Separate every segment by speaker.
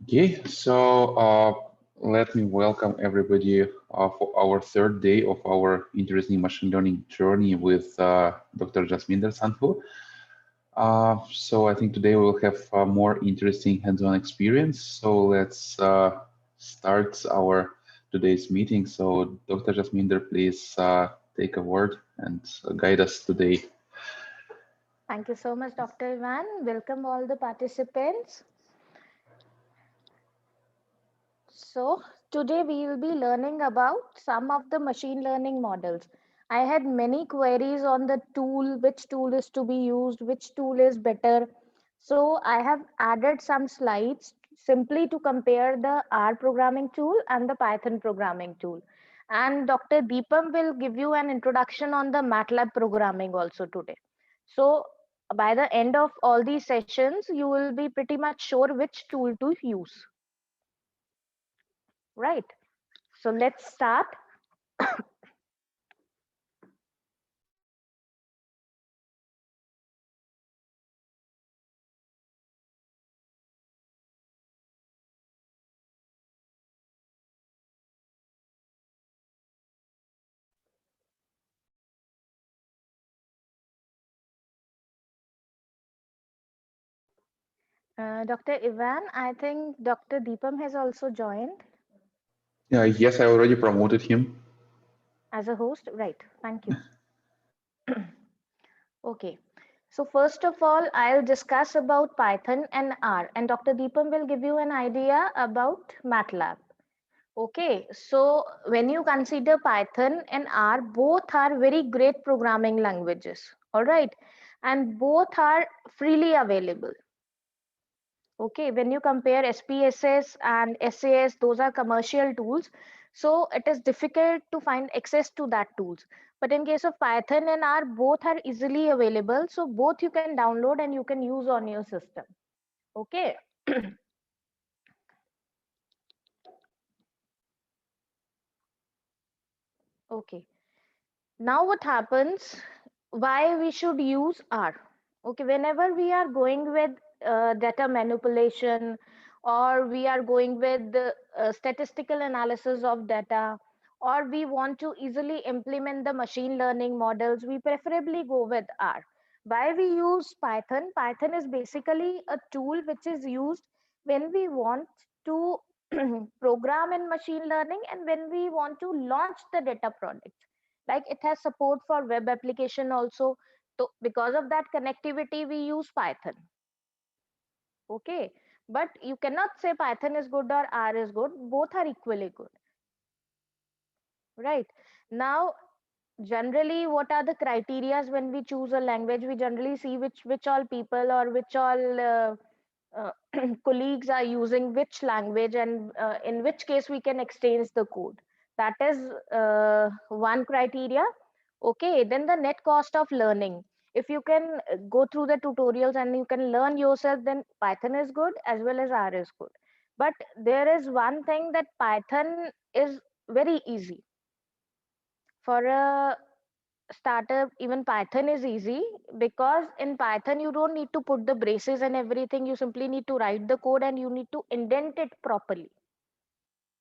Speaker 1: Okay, so let me welcome everybody for our third day of our interesting machine learning journey with Dr. Jasminder Sandhu. So I think today we'll have a more interesting hands-on experience. So let's start our today's meeting. So Dr. Jasminder, please take a word and guide us today.
Speaker 2: Thank you so much, Dr. Ivan. Welcome all the participants. So today we will be learning about some of the machine learning models. I had many queries on the tool, which tool is to be used, which tool is better. So I have added some slides simply to compare the R programming tool and the Python programming tool. And Dr. Deepam will give you an introduction on the Matlab programming also today. So by the end of all these sessions, you will be pretty much sure which tool to use, right? So let's start. Dr. Ivan, I think Dr. Deepam has also joined
Speaker 1: Yes, I already promoted him.
Speaker 2: as a host. Right. Thank you. Okay. So first of all, I'll discuss about Python and R, and Dr. Deepam will give you an idea about MATLAB. Okay, so when you consider Python and R, both are very great programming languages, all right, and both are freely available. Okay, when you compare SPSS and SAS, those are commercial tools, so it is difficult to find access to that tools. But in case of Python and R, both are easily available, so both you can download and you can use on your system. Okay. Okay. Now what happens, why we should use R? Okay, whenever we are going with data manipulation, or we are going with the statistical analysis of data, or we want to easily implement the machine learning models, we preferably go with R. Why we use Python? Python is basically a tool which is used when we want to program in machine learning and when we want to launch the data product. Like it has support for web application also, so because of that connectivity we use Python. Okay, but you cannot say Python is good or R is good, both are equally good, right? Now generally what are the criterias when we choose a language? We generally see which all people or which all uh, colleagues are using which language, and in which case we can exchange the code. That is one criteria. Okay, then the net cost of learning. If you can go through the tutorials and you can learn yourself, then Python is good as well as R is good. But there is one thing, that Python is very easy for a startup. Even Python is easy because in Python you don't need to put the braces and everything. You simply need to write the code and you need to indent it properly.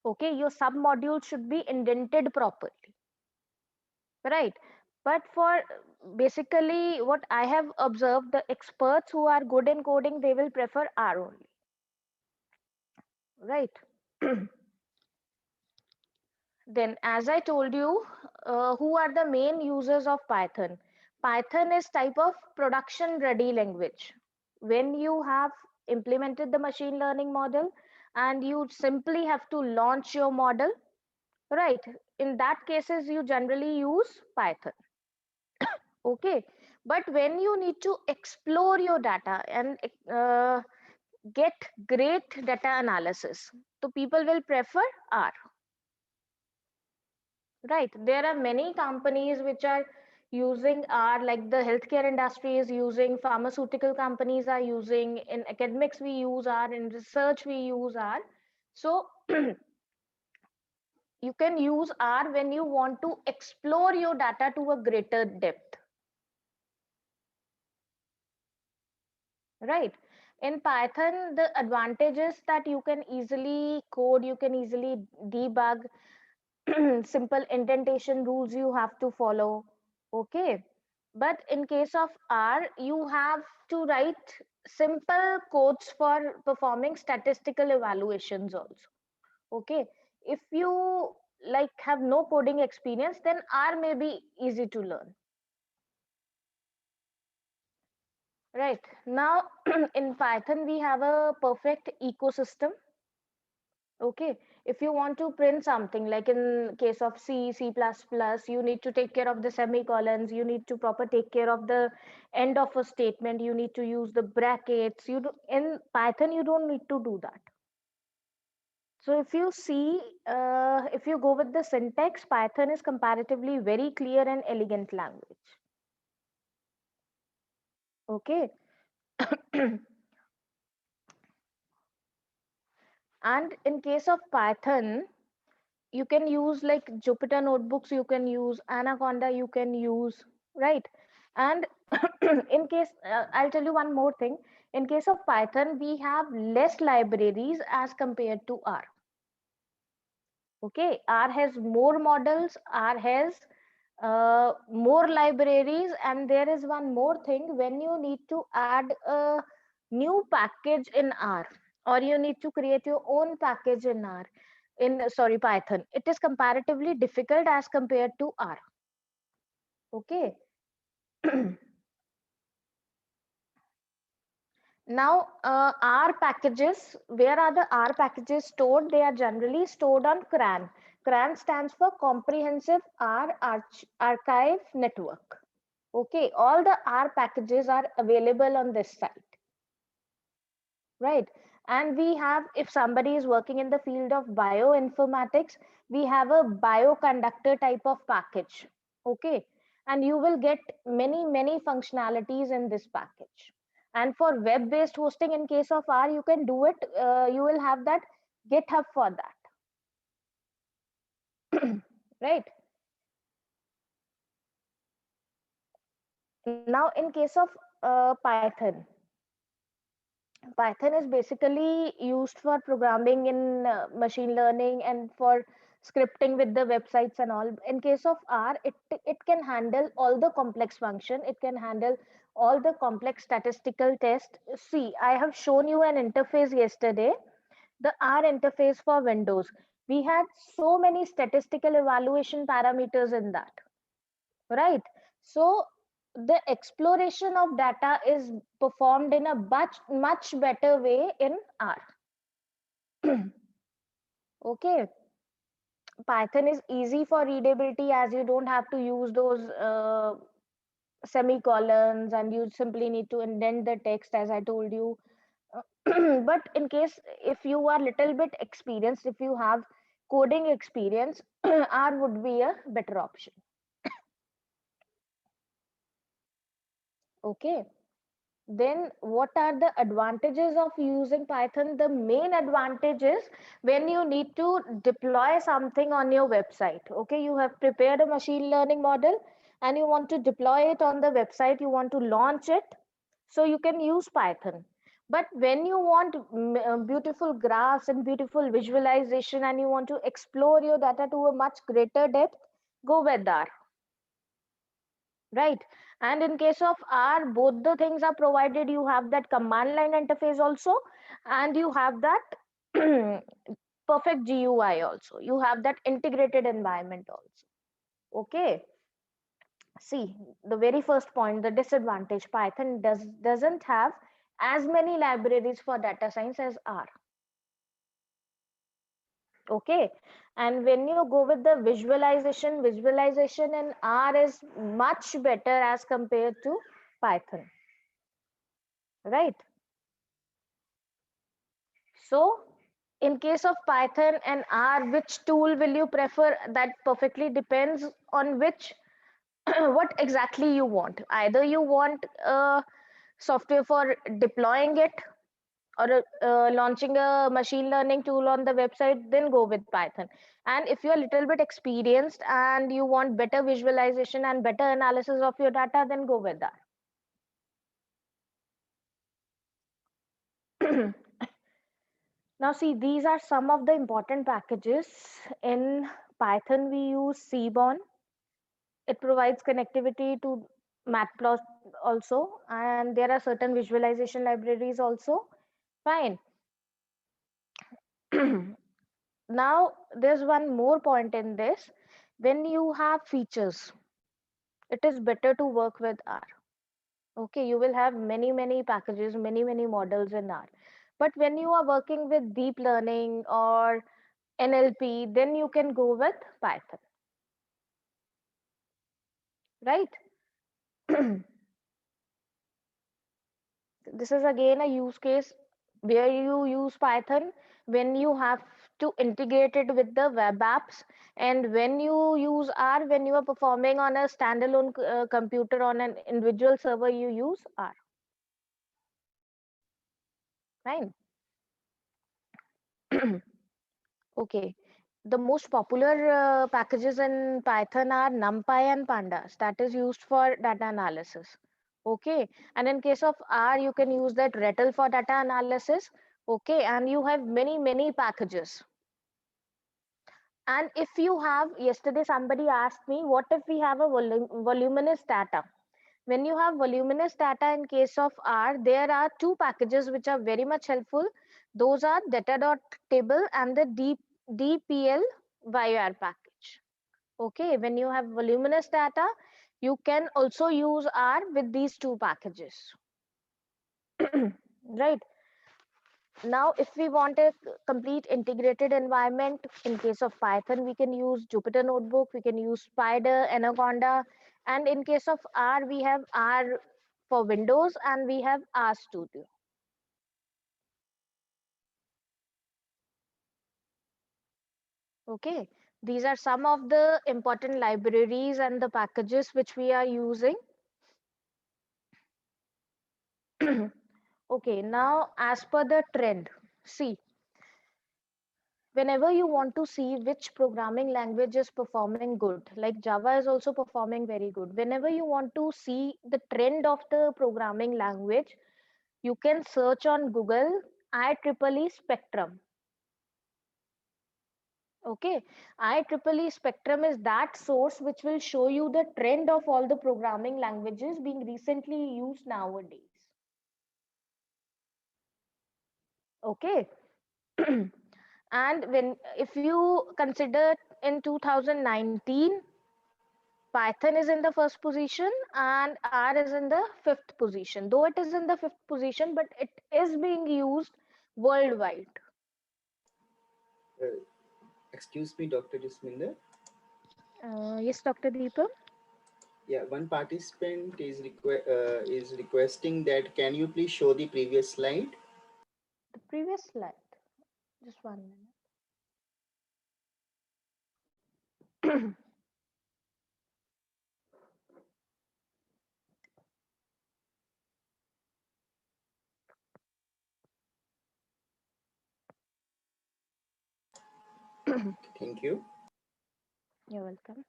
Speaker 2: Okay, your sub module should be indented properly, right? But for basically what I have observed, the experts who are good in coding, they will prefer R only, right? Then, as I told you, who are the main users of Python? Python is type of production ready language. When you have implemented the machine learning model and you simply have to launch your model, right? In that cases, you generally use Python. Okay. But when you need to explore your data and get great data analysis, so people will prefer R. Right. There are many companies which are using R, like the healthcare industry is using, pharmaceutical companies are using, in academics we use R, in research we use R. So you can use R when you want to explore your data to a greater depth. Right. In Python, the advantage is that you can easily code, you can easily debug, simple indentation rules you have to follow. Okay. But in case of R, you have to write simple codes for performing statistical evaluations also. Okay. If you like have no coding experience, then R may be easy to learn. Right. Now, in Python, we have a perfect ecosystem. Okay. If you want to print something, like in case of C, C++, you need to take care of the semicolons, you need to proper take care of the end of a statement, you need to use the brackets. In Python, you don't need to do that. So if you see, if you go with the syntax, Python is comparatively very clear and elegant language. Okay. And in case of Python, you can use like Jupyter notebooks, you can use Anaconda, you can use, right? And in case, I'll tell you one more thing. In case of Python, we have less libraries as compared to R. Okay, R has more models, R has more libraries, and there is one more thing. When you need to add a new package in R, or you need to create your own package in R, in sorry, Python, it is comparatively difficult as compared to R. Okay. Now, R packages, where are the R packages stored? They are generally stored on CRAN. CRAN stands for Comprehensive R Archive Network. Okay, all the R packages are available on this site, right? And we have, if somebody is working in the field of bioinformatics, we have a bioconductor type of package. Okay, and you will get many functionalities in this package. And for web-based hosting, in case of R, you can do it. You will have that GitHub for that, right? Now, in case of Python is basically used for programming in machine learning and for scripting with the websites and all. In case of R, it can handle all the complex function. It can handle all the complex statistical test. See, I have shown you an interface yesterday, the R interface for Windows. We had so many statistical evaluation parameters in that, right? So the exploration of data is performed in a much better way in R. Okay, Python is easy for readability, as you don't have to use those semicolons, and you simply need to indent the text, as I told you. But in case if you are little bit experienced, if you have coding experience, R would be a better option. Okay. Then what are the advantages of using Python? The main advantage is when you need to deploy something on your website. Okay, you have prepared a machine learning model and you want to deploy it on the website, you want to launch it, so you can use Python. But when you want beautiful graphs and beautiful visualization and you want to explore your data to a much greater depth, go with R, right? And in case of R, both the things are provided. You have that command line interface also, and you have that perfect GUI also. You have that integrated environment also. Okay. See, the very first point, the disadvantage, Python doesn't have as many libraries for data science as R. Okay. And when you go with the visualization in R is much better as compared to Python, right? So in case of Python and R, which tool will you prefer? That perfectly depends on which what exactly you want. Either you want software for deploying it, or launching a machine learning tool on the website, then go with Python. And if you're a little bit experienced and you want better visualization and better analysis of your data, then go with that. Now see, these are some of the important packages. In Python, we use Cbon. It provides connectivity to Matplotlib also, and there are certain visualization libraries also. Fine. Now, there's one more point in this. When you have features, it is better to work with R. Okay, you will have many packages, many models in R. But when you are working with deep learning or NLP, then you can go with Python, right? This is again a use case where you use Python when you have to integrate it with the web apps, and when you use R when you are performing on a standalone computer on an individual server, you use R. Fine. Okay. The most popular packages in Python are NumPy and Pandas, that is used for data analysis. Okay. And in case of R, you can use that RETL for data analysis. Okay. And you have many packages. And if you have, yesterday somebody asked me, what if we have a voluminous data? When you have voluminous data in case of R, there are two packages which are very much helpful. Those are data.table and the DPL YR package. Okay, when you have voluminous data, you can also use R with these two packages. Right. Now, if we want a complete integrated environment, in case of Python, we can use Jupyter Notebook, we can use Spider, Anaconda, and in case of R, we have R for Windows and we have RStudio. Okay, these are some of the important libraries and the packages which we are using. Okay, now as per the trend, see, whenever you want to see which programming language is performing good, like Java is also performing very good, whenever you want to see the trend of the programming language, you can search on Google IEEE Spectrum. Okay, IEEE Spectrum is that source which will show you the trend of all the programming languages being recently used nowadays. Okay. And when if you consider in 2019, Python is in the first position and R is in the fifth position. Though it is in the fifth position, but it is being used worldwide.
Speaker 3: Excuse me, Dr. Jasminder.
Speaker 2: Yes, Dr. Deepa.
Speaker 3: Yeah, one participant is requesting that can you please show the previous slide?
Speaker 2: The previous slide. Just 1 minute.
Speaker 3: Thank you.
Speaker 2: You're welcome.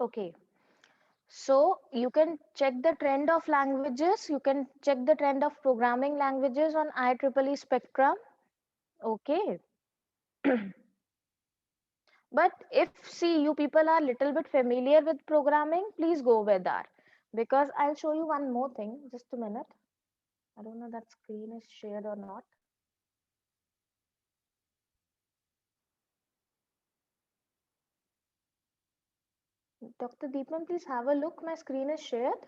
Speaker 2: Okay. So you can check the trend of languages. You can check the trend of programming languages on IEEE Spectrum. Okay. But if see you people are little bit familiar with programming, please go with R. Because I'll show you one more thing. Just a minute. I don't know that screen is shared or not. Dr. Deepan, please have a look. My screen is shared.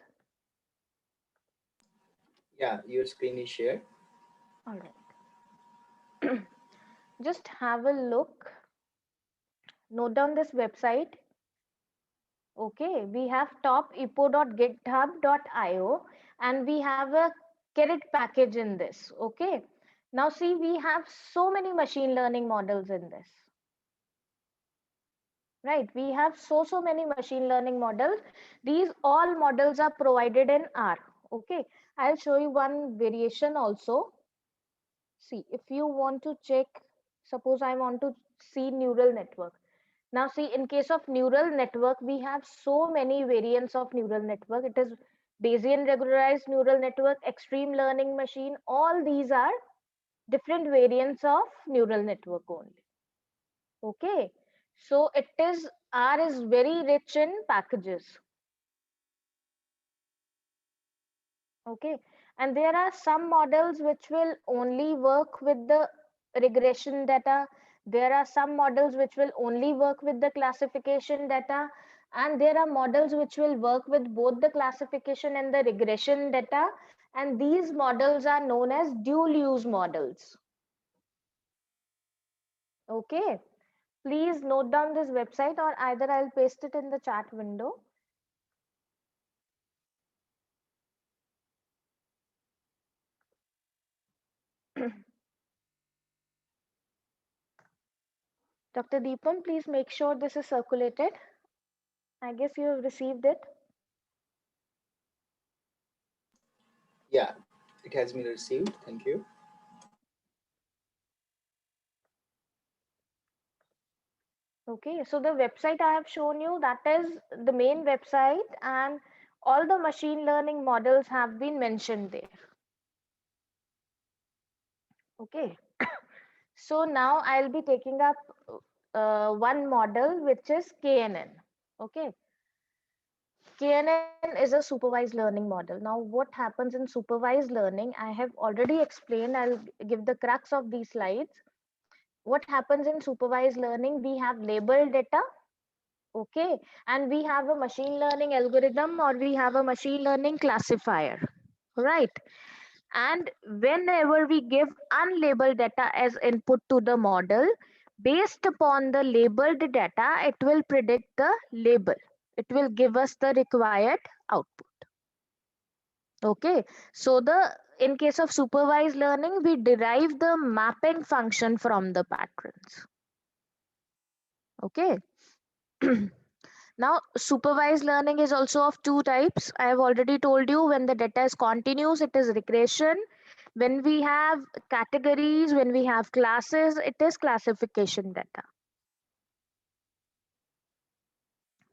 Speaker 3: Yeah, your screen is shared.
Speaker 2: All right. Just have a look. Note down this website. Okay, we have top-epo.github.io and we have a carrot package in this. Okay, now see, we have so many machine learning models in this. Right, we have so many machine learning models. These all models are provided in R. Okay, I'll show you one variation also. See, if you want to check, suppose I want to see neural network. Now see, in case of neural network, we have so many variants of neural network. It is Bayesian regularized neural network, extreme learning machine. All these are different variants of neural network only. Okay, so it is R is very rich in packages. Okay, and there are some models which will only work with the regression data. There are some models which will only work with the classification data, and there are models which will work with both the classification and the regression data, and these models are known as dual use models. Okay, please note down this website, or either I'll paste it in the chat window. Dr. Deepam, please make sure this is circulated. I guess you have received it.
Speaker 3: Yeah, it has been received. Thank you.
Speaker 2: Okay, so the website I have shown you, that is the main website, and all the machine learning models have been mentioned there. Okay, so now I'll be taking up one model which is KNN. Okay, KNN is a supervised learning model. Now, what happens in supervised learning? I have already explained. I'll give the crux of these slides. What happens in supervised learning? We have labeled data, okay, and we have a machine learning algorithm, or we have a machine learning classifier, right? And whenever we give unlabeled data as input to the model, based upon the labeled data, it will predict the label. It will give us the required output. Okay, so the in case of supervised learning, we derive the mapping function from the patterns. Okay. Now, supervised learning is also of two types. I have already told you, when the data is continuous, it is regression. When we have categories, when we have classes, it is classification data.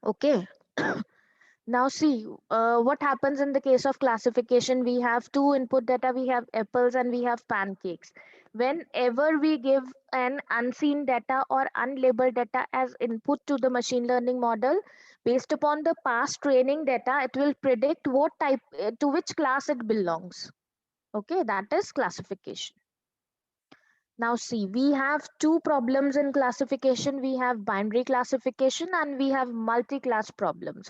Speaker 2: Okay. Now see, what happens in the case of classification. We have two input data. We have apples and we have pancakes. Whenever we give an unseen data or unlabeled data as input to the machine learning model, based upon the past training data, it will predict what type, to which class it belongs. Okay, that is classification. Now see, we have two problems in classification. We have binary classification and we have multi-class problems.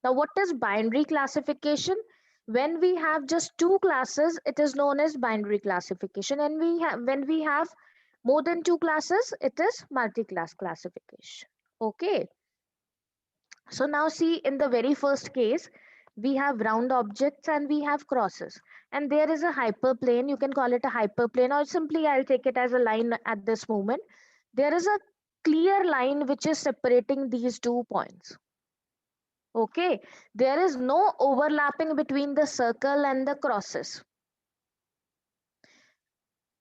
Speaker 2: Now what is binary classification? When we have just two classes, it is known as binary classification. And when we have more than two classes, it is multi-class classification. Okay. So now see, in the very first case, we have round objects and we have crosses. And there is a hyperplane. You can call it a hyperplane, or simply I'll take it as a line at this moment. There is a clear line which is separating these 2 points. Okay. There is no overlapping between the circle and the crosses.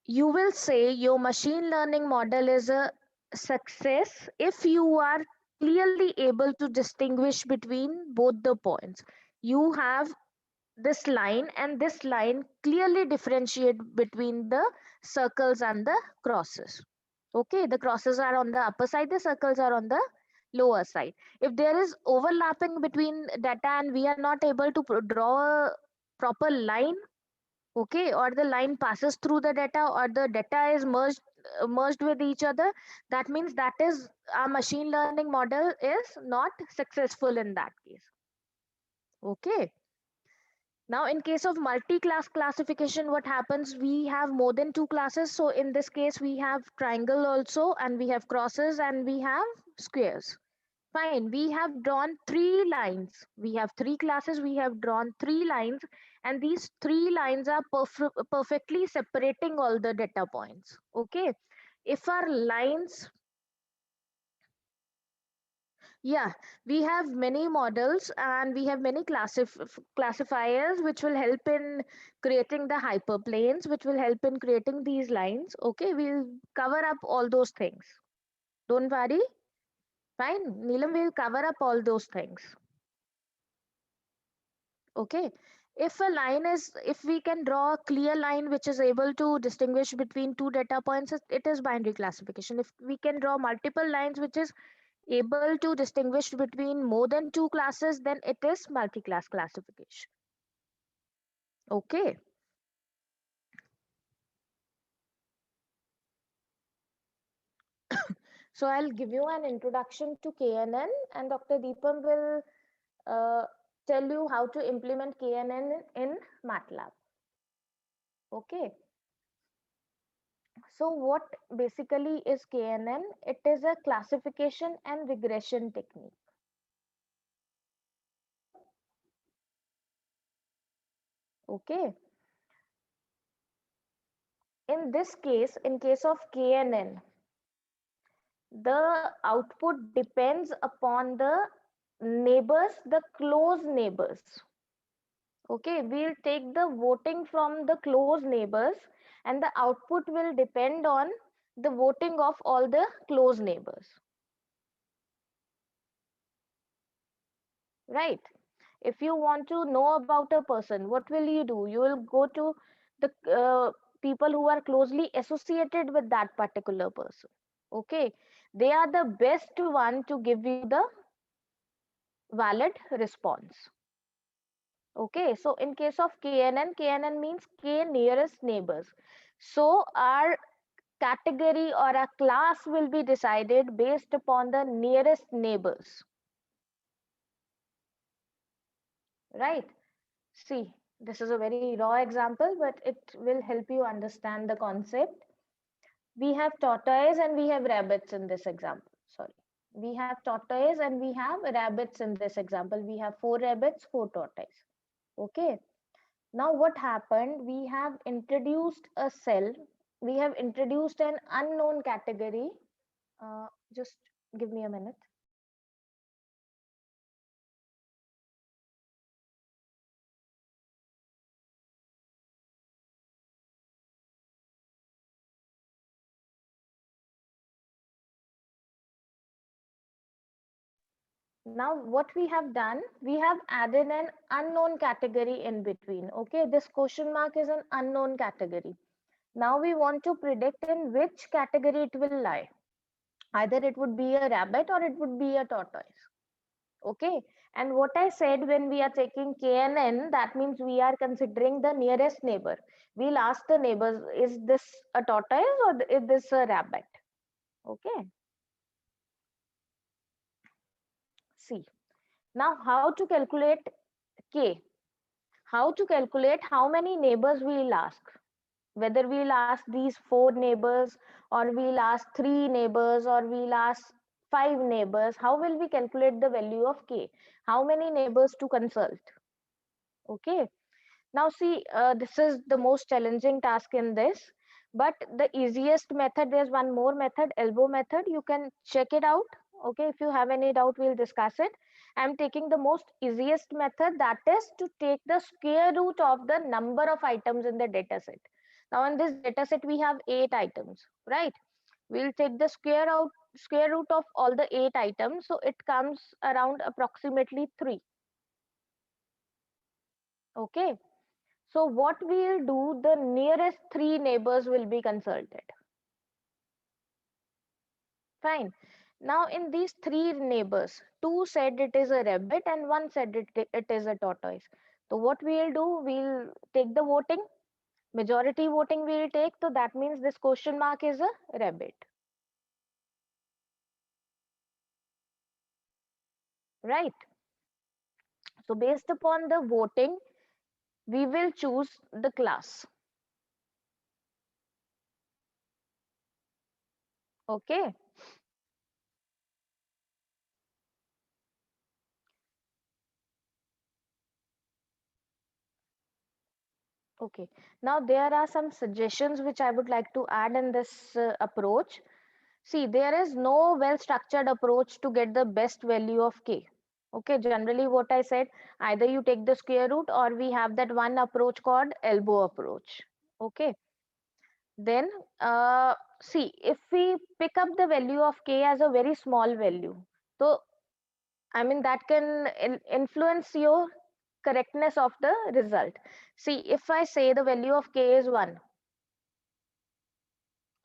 Speaker 2: You will say your machine learning model is a success if you are clearly able to distinguish between both the points. You have this line, and this line clearly differentiate between the circles and the crosses. Okay, the crosses are on the upper side, the circles are on the lower side. If there is overlapping between data and we are not able to draw a proper line, okay, or the line passes through the data, or the data is merged with each other, that means that is our machine learning model is not successful in that case. Okay. Now, in case of multi-class classification, what happens? We have more than two classes. So in this case, we have triangle also, and we have crosses, and we have squares. Fine, we have drawn three lines. We have three classes, we have drawn three lines, and these three lines are perfectly separating all the data points. Okay. If our lines Yeah, we have many models and we have many classifiers which will help in creating the hyperplanes, which will help in creating these lines. Okay, we'll cover up all those things. Don't worry. Fine, Neelam will cover up all those things. Okay. If we can draw a clear line which is able to distinguish between two data points, it is binary classification. If we can draw multiple lines which is able to distinguish between more than two classes, then it is multi-class classification. Okay. So I'll give you an introduction to KNN, and Dr. Deepam will uh, tell you how to implement KNN in Matlab. Okay. So what basically is KNN? It is a classification and regression technique. Okay. In this case, in case of KNN, the output depends upon the neighbors, the close neighbors. Okay, we'll take the voting from the close neighbors and the output will depend on the voting of all the close neighbors. Right? If you want to know about a person, what will you do? You will go to the people who are closely associated with that particular person. Okay, they are the best one to give you the valid response. Okay, so in case of KNN, KNN means K nearest neighbors. So our category or a class will be decided based upon the nearest neighbors. Right? See, this is a very raw example, but it will help you understand the concept. We have tortoise and we have rabbits in this example. Sorry. We have tortoise and we have rabbits in this example. We have 4 rabbits, 4 tortoise. Okay. Now what happened? We have introduced a cell. We have introduced an unknown category. Just give me a minute. Now what we have done, we have added an unknown category in between. Okay, this question mark is an unknown category. Now we want to predict in which category it will lie. Either it would be a rabbit or it would be a tortoise. Okay, and what I said, when we are taking KNN, that means we are considering the nearest neighbor. We'll ask the neighbors, is this a tortoise or is this a rabbit? Okay, see. Now how to calculate K? How to calculate how many neighbors we'll ask? Whether we'll ask these 4 neighbors or we'll ask 3 neighbors or we'll ask 5 neighbors, how will we calculate the value of K? How many neighbors to consult? Okay. Now see, this is the most challenging task in this, but the easiest method, there's one more method, elbow method. You can check it out. Okay, if you have any doubt, we'll discuss it. I'm taking the most easiest method, that is to take the square root of the number of items in the data set. Now in this data set, we have 8 items, right? We'll take the square root of all the 8 items. So it comes around approximately 3. Okay. So what we'll do, the nearest 3 neighbors will be consulted. Fine. Now in these 3 neighbors, 2 said it is a rabbit and 1 said it is a tortoise. So what we'll do, we'll take the voting. Majority voting we'll take. So that means this question mark is a rabbit. Right. So based upon the voting, we will choose the class. Okay. Okay. Now there are some suggestions which I would like to add in this approach. See, there is no well structured approach to get the best value of k. Okay, generally what I said, either you take the square root or we have that one approach called elbow approach. Okay, then see, if we pick up the value of k as a very small value, so I mean that can influence your correctness of the result. See, if I say the value of k is 1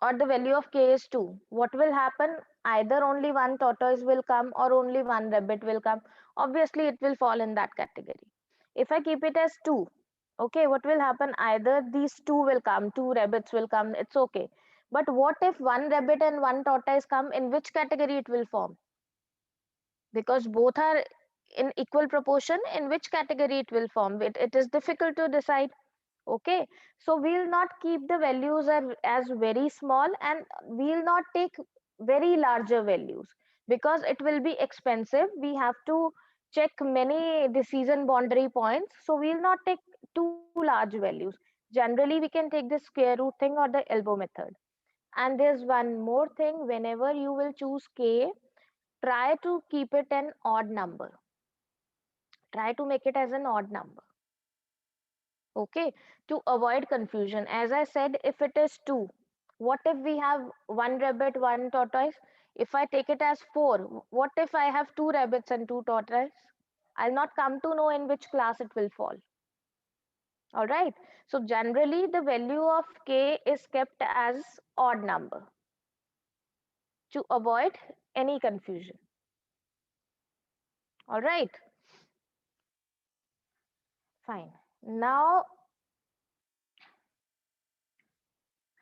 Speaker 2: or the value of k is 2, what will happen? Either only one tortoise will come or only one rabbit will come. Obviously, it will fall in that category. If I keep it as 2, okay, what will happen? Either these two will come, two rabbits will come, it's okay. But what if one rabbit and one tortoise come? In which category it will form? Because both are in equal proportion, in which category it will form? It is difficult to decide. Okay, so we'll not keep the values as very small, and we'll not take very larger values because it will be expensive. We have to check many decision boundary points, so we'll not take too large values. Generally we can take the square root thing or the elbow method. And there's one more thing: whenever you will choose k, try to keep it an odd number. Try to make it as an odd number. Okay, to avoid confusion. As I said, if it is 2, what if we have one rabbit, one tortoise? If I take it as 4, what if I have two rabbits and two tortoise? I'll not come to know in which class it will fall. All right, so generally the value of k is kept as odd number to avoid any confusion. All right, fine. Now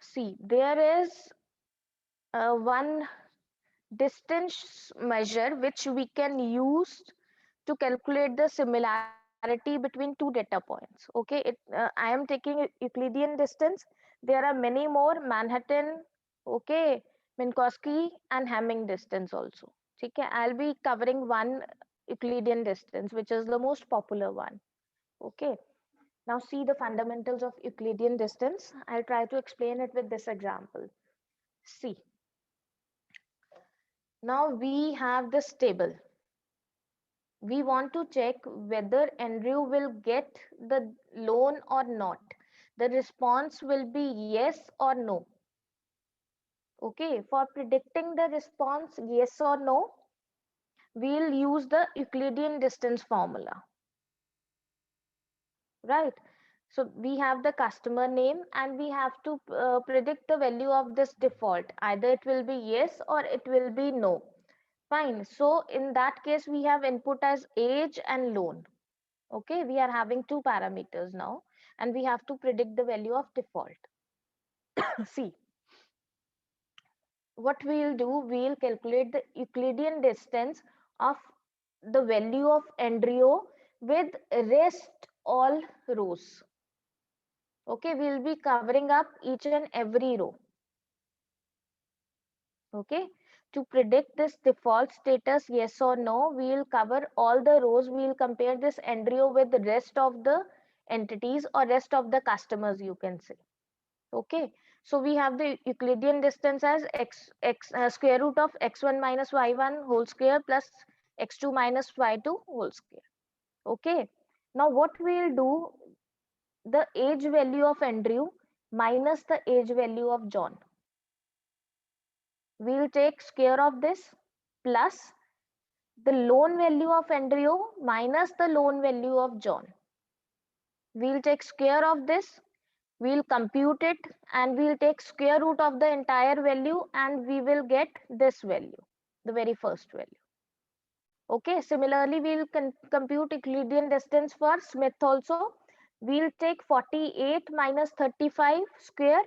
Speaker 2: see, there is one distance measure which we can use to calculate the similarity between two data points. Okay, I am taking Euclidean distance. There are many more: Manhattan, okay, Minkowski, and Hamming distance also. Okay, I'll be covering one Euclidean distance, which is the most popular one. Okay, now see the fundamentals of Euclidean distance. I'll try to explain it with this example. See, now we have this table. We want to check whether Andrew will get the loan or not. The response will be yes or no. Okay, for predicting the response yes or no, we'll use the Euclidean distance formula, right? So we have the customer name and we have to predict the value of this default. Either it will be yes or it will be no. Fine. So in that case, we have input as age and loan. Okay, we are having two parameters now, and we have to predict the value of default. See, what we'll do, we'll calculate the Euclidean distance of the value of Andrew with rest all rows. Okay, we'll be covering up each and every row. Okay, to predict this default status yes or no, we'll cover all the rows. We'll compare this Andrew with the rest of the entities or rest of the customers, you can say. Okay, so we have the Euclidean distance as square root of x1 minus y1 whole square plus x2 minus y2 whole square. Okay, now what we'll do, the age value of Andrew minus the age value of John. We'll take square of this plus the loan value of Andrew minus the loan value of John. We'll take square of this, we'll compute it, and we'll take square root of the entire value, and we will get this value, the very first value. Okay, similarly we'll compute Euclidean distance for Smith also. We'll take 48 minus 35 square.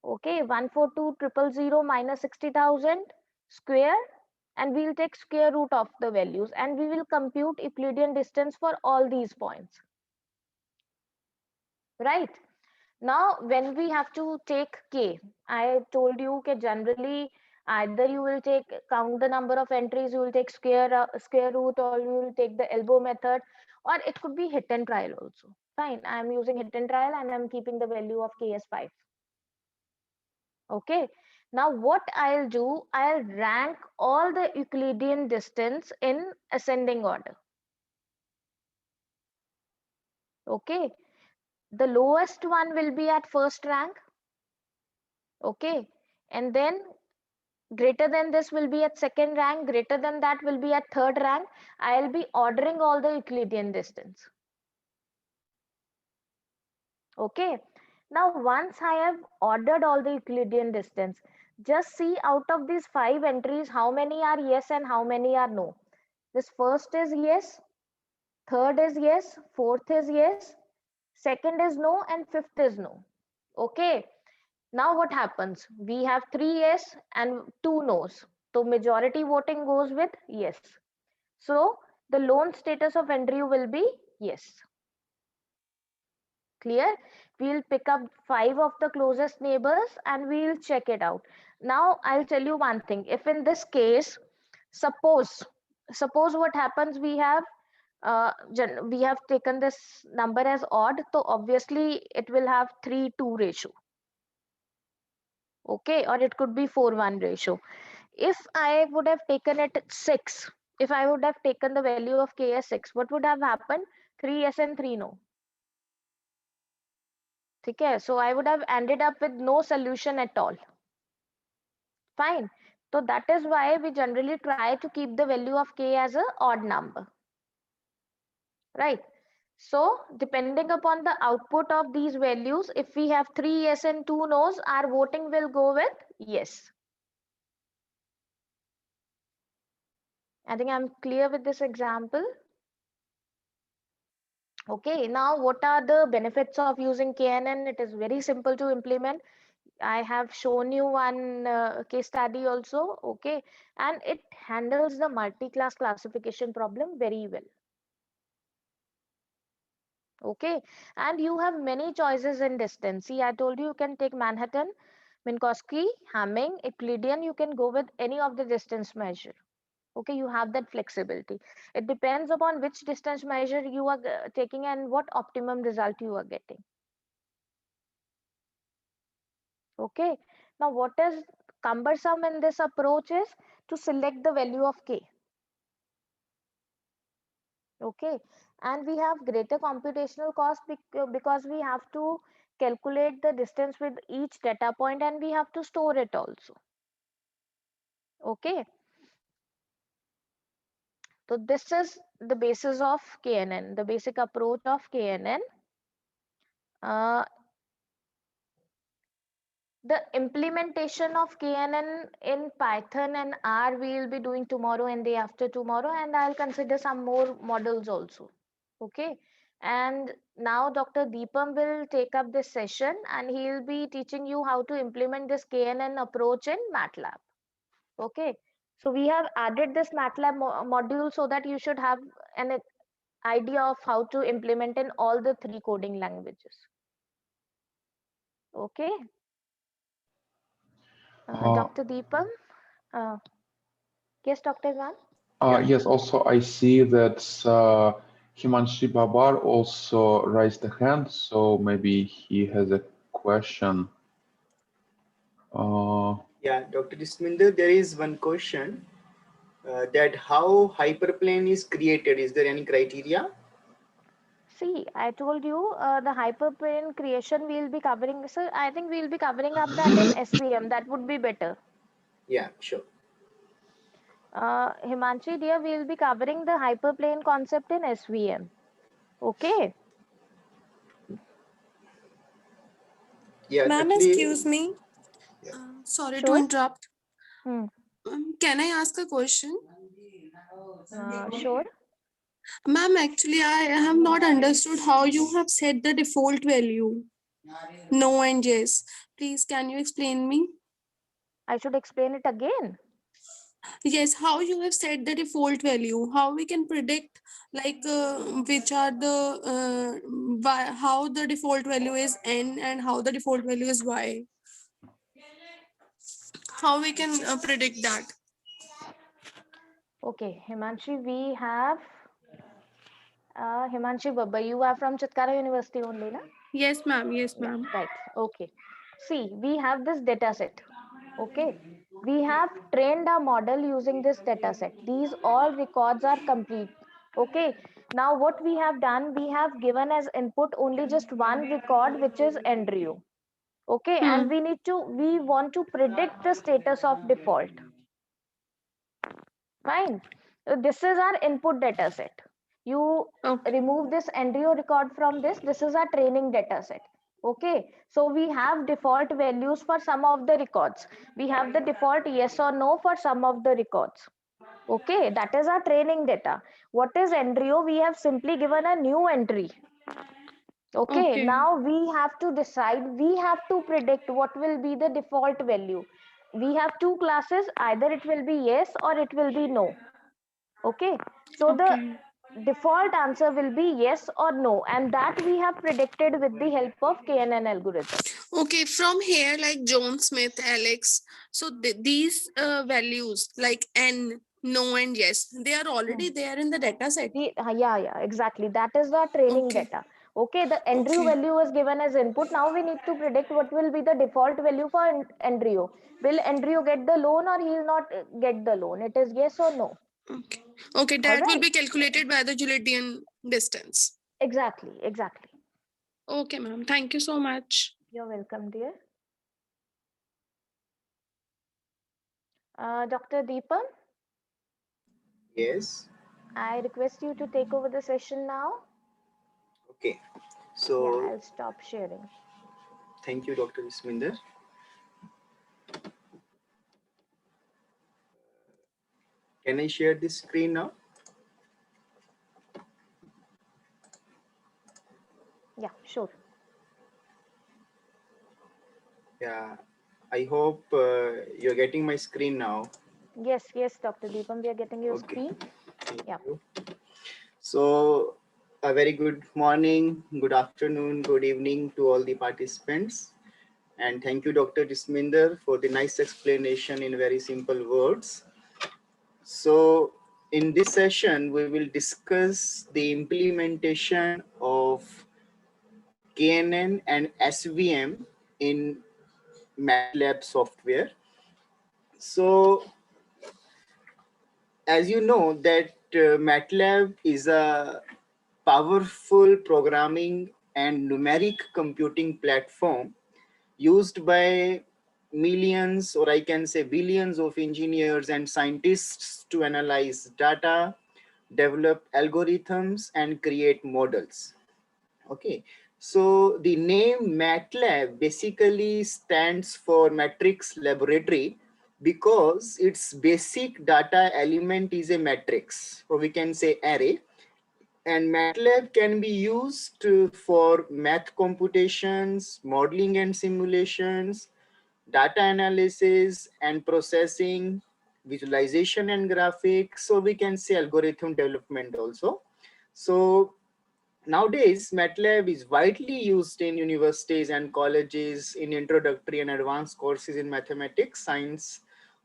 Speaker 2: Okay, 142,000 minus 60,000 square, and we'll take square root of the values, and we will compute Euclidean distance for all these points, right? Now, when we have to take k, I told you that generally either you will take count the number of entries, you will take square root, or you will take the elbow method, or it could be hit and trial also. Fine, I am using hit and trial and I'm keeping the value of k as 5. Okay, Now what I'll do, I'll rank all the Euclidean distance in ascending order. Okay, the lowest one will be at first rank. Okay, and then greater than this will be at second rank, greater than that will be at third rank. I'll be ordering all the Euclidean distance. Okay, now once I have ordered all the Euclidean distance, just see out of these 5 entries how many are yes and how many are no. This first is yes, third is yes, fourth is yes, second is no, and fifth is no. Okay, now what happens? We have 3 yes and 2 no's. So majority voting goes with yes. So the loan status of Andrew will be yes. Clear? We'll pick up 5 of the closest neighbors and we'll check it out. Now I'll tell you one thing. If in this case, suppose what happens, we have taken this number as odd, so obviously it will have 3:2 ratio. Okay, or it could be 4:1 ratio. If I would have taken it 6, if I would have taken the value of k as 6, what would have happened? 3 yes and 3 no. Okay, so I would have ended up with no solution at all. Fine. So that is why we generally try to keep the value of k as an odd number. Right. So depending upon the output of these values, if we have 3 yes and 2 no's, our voting will go with yes. I think I'm clear with this example. Okay, now what are the benefits of using KNN? It is very simple to implement. I have shown you one case study also. Okay, and it handles the multi-class classification problem very well. Okay, and you have many choices in distance. See, I told you you can take Manhattan, Minkowski, Hamming, Euclidean. You can go with any of the distance measure. Okay, you have that flexibility. It depends upon which distance measure you are taking and what optimum result you are getting. Okay, now what is cumbersome in this approach is to select the value of k. Okay, and we have greater computational cost because we have to calculate the distance with each data point and we have to store it also. Okay, so this is the basis of KNN, the basic approach of KNN. The implementation of KNN in Python and R we will be doing tomorrow and day after tomorrow, and I'll consider some more models also. Okay, and now Dr. Deepam will take up this session and he'll be teaching you how to implement this KNN approach in Matlab. Okay, so we have added this Matlab module so that you should have an idea of how to implement in all the 3 coding languages. Okay. Dr. Deepam, yes, Dr. Ivan?
Speaker 1: Yes, also I see that Himanshi Babar also raised a hand, so maybe he has a question.
Speaker 3: Yeah, Dr. Jasminder, there is one question that how hyperplane is created. Is there any criteria?
Speaker 2: See, I told you the hyperplane creation we'll be covering. So I think we'll be covering up that in SVM. That would be better.
Speaker 3: Yeah, sure.
Speaker 2: Himanshi dear, we'll be covering the hyperplane concept in SVM. Okay.
Speaker 3: Yeah,
Speaker 4: Ma'am,
Speaker 3: actually,
Speaker 4: excuse me.
Speaker 3: yeah.
Speaker 4: Sorry to
Speaker 2: Sure.
Speaker 4: interrupt.
Speaker 2: Hmm.
Speaker 4: Can I ask a question?
Speaker 2: Sure.
Speaker 4: Ma'am, actually, I have not understood how you have set the default value. No and yes. Please, can you explain me?
Speaker 2: I should explain it again.
Speaker 4: Yes, how you have set the default value, how we can predict like which are the how the default value is n and how the default value is y. How we can predict that?
Speaker 2: Okay, Himanshi, we have Himanshi Babba. You are from Chitkara University only, na?
Speaker 4: Yes, ma'am. Yes,
Speaker 2: Yeah,
Speaker 4: ma'am.
Speaker 2: right. Okay. See, we have this data set. Okay, we have trained our model using this data set. These all records are complete. Okay, now what we have done, we have given as input only just one record, which is embryo. Okay, and we want to predict the status of default. Fine. So this is our input data set. You remove this embryo record from this. This is our training data set. Okay, so we have default values for some of the records. We have the default yes or no for some of the records. Okay, that is our training data. What is embryo? We have simply given a new entry. Okay, now we have to decide, we have to predict what will be the default value. We have two classes, either it will be yes or it will be no. Okay, so the default answer will be yes or no, and that we have predicted with the help of KNN algorithm.
Speaker 4: Okay, from here, like John Smith, Alex, so these values like n, no, and yes, they are already there in the data set.
Speaker 2: Yeah, exactly. That is the training data. Okay, the embryo value was given as input. Now we need to predict what will be the default value for embryo. Will embryo get the loan or he will not get the loan? It is yes or no.
Speaker 4: Okay, that will be calculated by the Euclidean distance.
Speaker 2: Exactly.
Speaker 4: Okay, ma'am. Thank you so much.
Speaker 2: You're welcome, dear. Dr. Deepan?
Speaker 3: Yes.
Speaker 2: I request you to take over the session now.
Speaker 3: Okay. So
Speaker 2: yeah, I'll stop sharing.
Speaker 3: Thank you, Dr. Jasminder. Can I share this screen now?
Speaker 2: Yeah, sure.
Speaker 3: Yeah, I hope you're getting my screen now.
Speaker 2: Yes, Dr. Deepam, we are getting your screen. Yeah.
Speaker 3: So a very good morning, good afternoon, good evening to all the participants. And thank you, Dr. Jasminder, for the nice explanation in very simple words. So in this session, we will discuss the implementation of KNN and SVM in Matlab software. So as you know that Matlab is a powerful programming and numeric computing platform used by millions, or I can say billions of engineers and scientists to analyze data, develop algorithms, and create models. Okay, so the name MATLAB basically stands for Matrix Laboratory because its basic data element is a matrix, or we can say array. And MATLAB can be used for math computations, modeling and simulations, data analysis and processing, visualization and graphics. So we can say algorithm development also. So nowadays, MATLAB is widely used in universities and colleges in introductory and advanced courses in mathematics, science,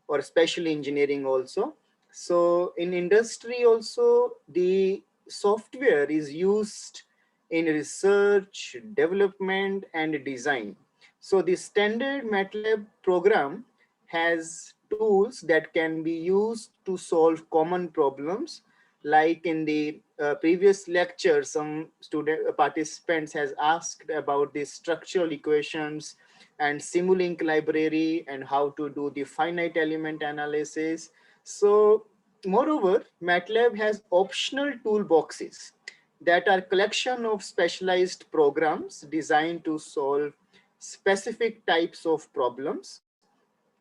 Speaker 3: or especially engineering also. So in industry also, the software is used in research, development, and design. So the standard MATLAB program has tools that can be used to solve common problems. Like in the previous lecture, some student participants has asked about the structural equations and Simulink library and how to do the finite element analysis. So moreover, MATLAB has optional toolboxes that are collection of specialized programs designed to solve specific types of problems.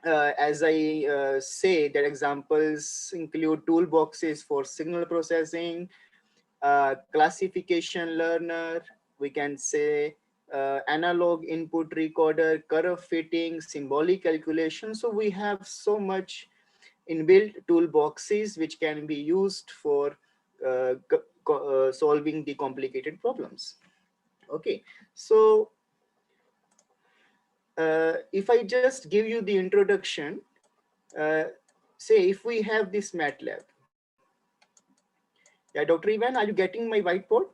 Speaker 3: As I say, that examples include toolboxes for signal processing, classification learner, we can say analog input recorder, curve fitting, symbolic calculation. So we have so much inbuilt toolboxes which can be used for solving the complicated problems. Okay, so if I just give you the introduction, say if we have this MATLAB. Yeah, Dr. Ivan, are you getting my whiteboard?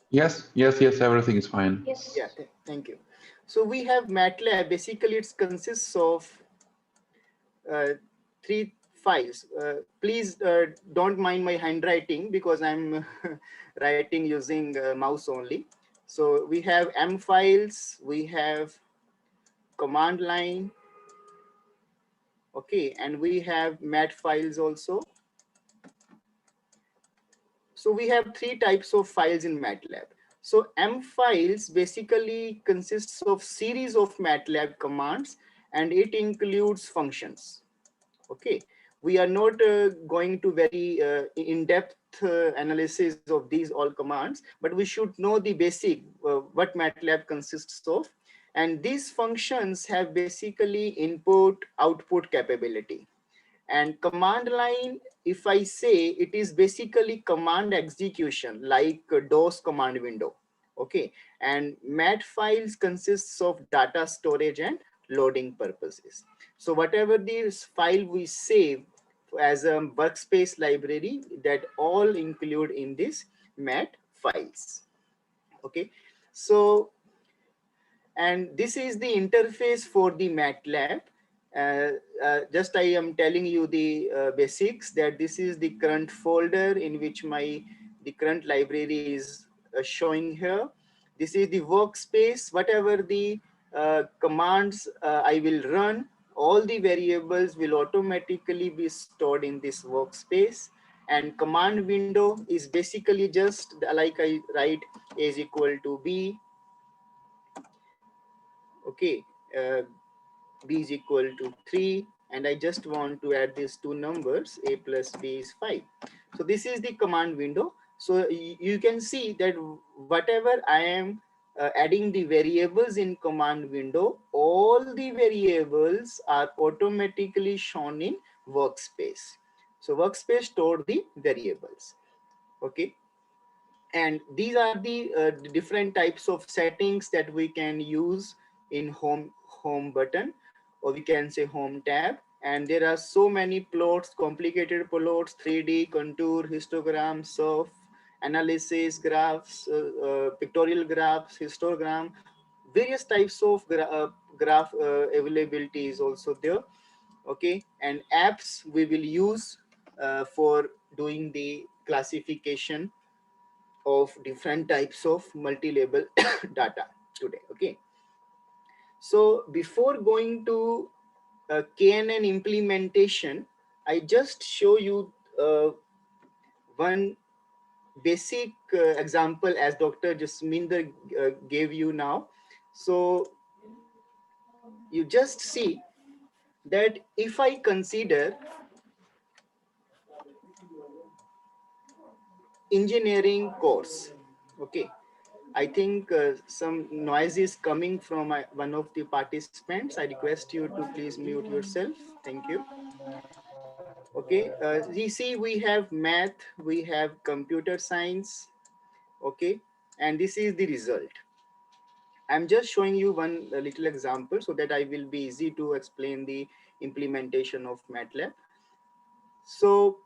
Speaker 1: Yes, everything is fine.
Speaker 2: Yes.
Speaker 3: Yeah, thank you. So we have MATLAB. Basically, it consists of uh, 3 files. Please don't mind my handwriting because I'm writing using mouse only. So we have M files, we have command line, okay, and we have mat files also. So we have 3 types of files in MATLAB. So M files basically consists of series of MATLAB commands, and it includes functions. Okay, we are not going to very in-depth analysis of these all commands, but we should know the basic what MATLAB consists of. And these functions have basically input output capability. And command line, if I say, it is basically command execution like DOS command window. Okay, and mat files consists of data storage and loading purposes. So whatever this file we save as a workspace library, that all include in this mat files. Okay, so and this is the interface for the MATLAB. Just I am telling you the basics, that this is the current folder in which the current library is showing here. This is the workspace. Whatever the commands I will run, all the variables will automatically be stored in this workspace. And command window is basically just like I write A is equal to B. Okay, uh, b is equal to 3, and I just want to add these two numbers, a plus b is 5. So this is the command window. So you can see that whatever I am adding the variables in command window, all the variables are automatically shown in workspace. So workspace store the variables. Okay, and these are the different types of settings that we can use in home button, or we can say home tab. And there are so many plots, complicated plots, 3D contour, histogram, surf analysis, graphs, pictorial graphs, histogram, various types of graph availability is also there. Okay, and apps we will use for doing the classification of different types of multi-label data today. Okay, so before going to KNN implementation, I just show you one basic example as Dr. Jasminder gave you now. So you just see that if I consider engineering course, okay, I think some noise is coming from one of the participants. I request you to please mute yourself. Thank you. Okay, you see we have math, we have computer science, okay, and this is the result. I'm just showing you one little example so that I will be easy to explain the implementation of MATLAB. So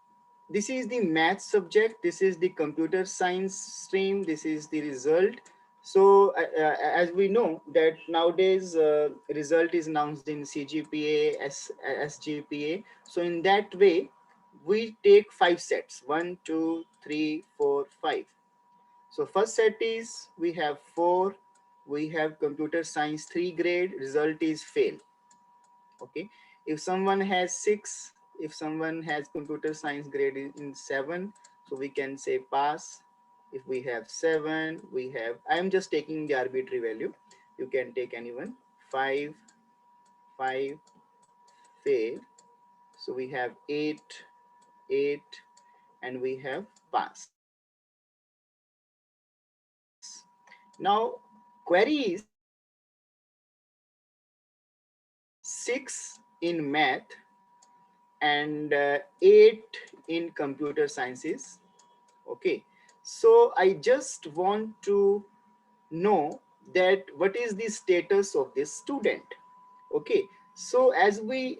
Speaker 3: this is the math subject, this is the computer science stream, this is the result. So as we know that nowadays result is announced in CGPA, SGPA. So in that way, we take 5 sets, 1, 2, 3, 4, 5. So first set is, we have 4, we have computer science 3 grade, result is fail. Okay, if someone has 6, if someone has computer science grade in 7, so we can say pass. If we have 7, we have, I am just taking the arbitrary value, you can take anyone. 5, 5, fail. So we have 8, 8, and we have pass. Now query is 6 in math and 8 in computer sciences. Okay, so I just want to know that what is the status of this student. Okay, so as we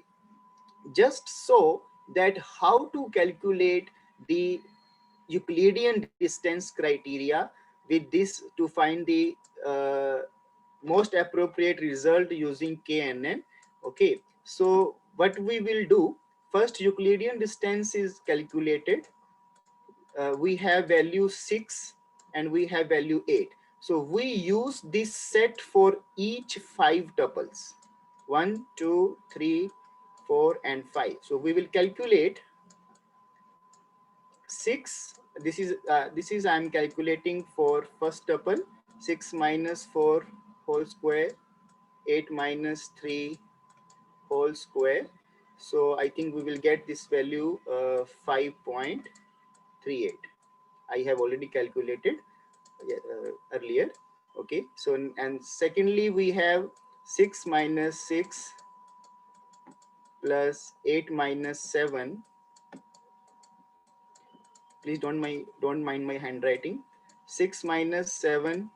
Speaker 3: just saw that how to calculate the Euclidean distance criteria with this to find the most appropriate result using KNN. Okay, so what we will do, first Euclidean distance is calculated. We have value 6 and we have value 8. So we use this set for each 5 tuples, 1, 2, 3, 4 and 5. So we will calculate 6. This is I'm calculating for first tuple, 6 minus 4 whole square, 8 minus 3 whole square. So I think we will get this value 5.38. I have already calculated earlier. Okay, so and secondly we have 6 minus 6 plus 8 minus 7. Please don't mind my handwriting. 6 minus 7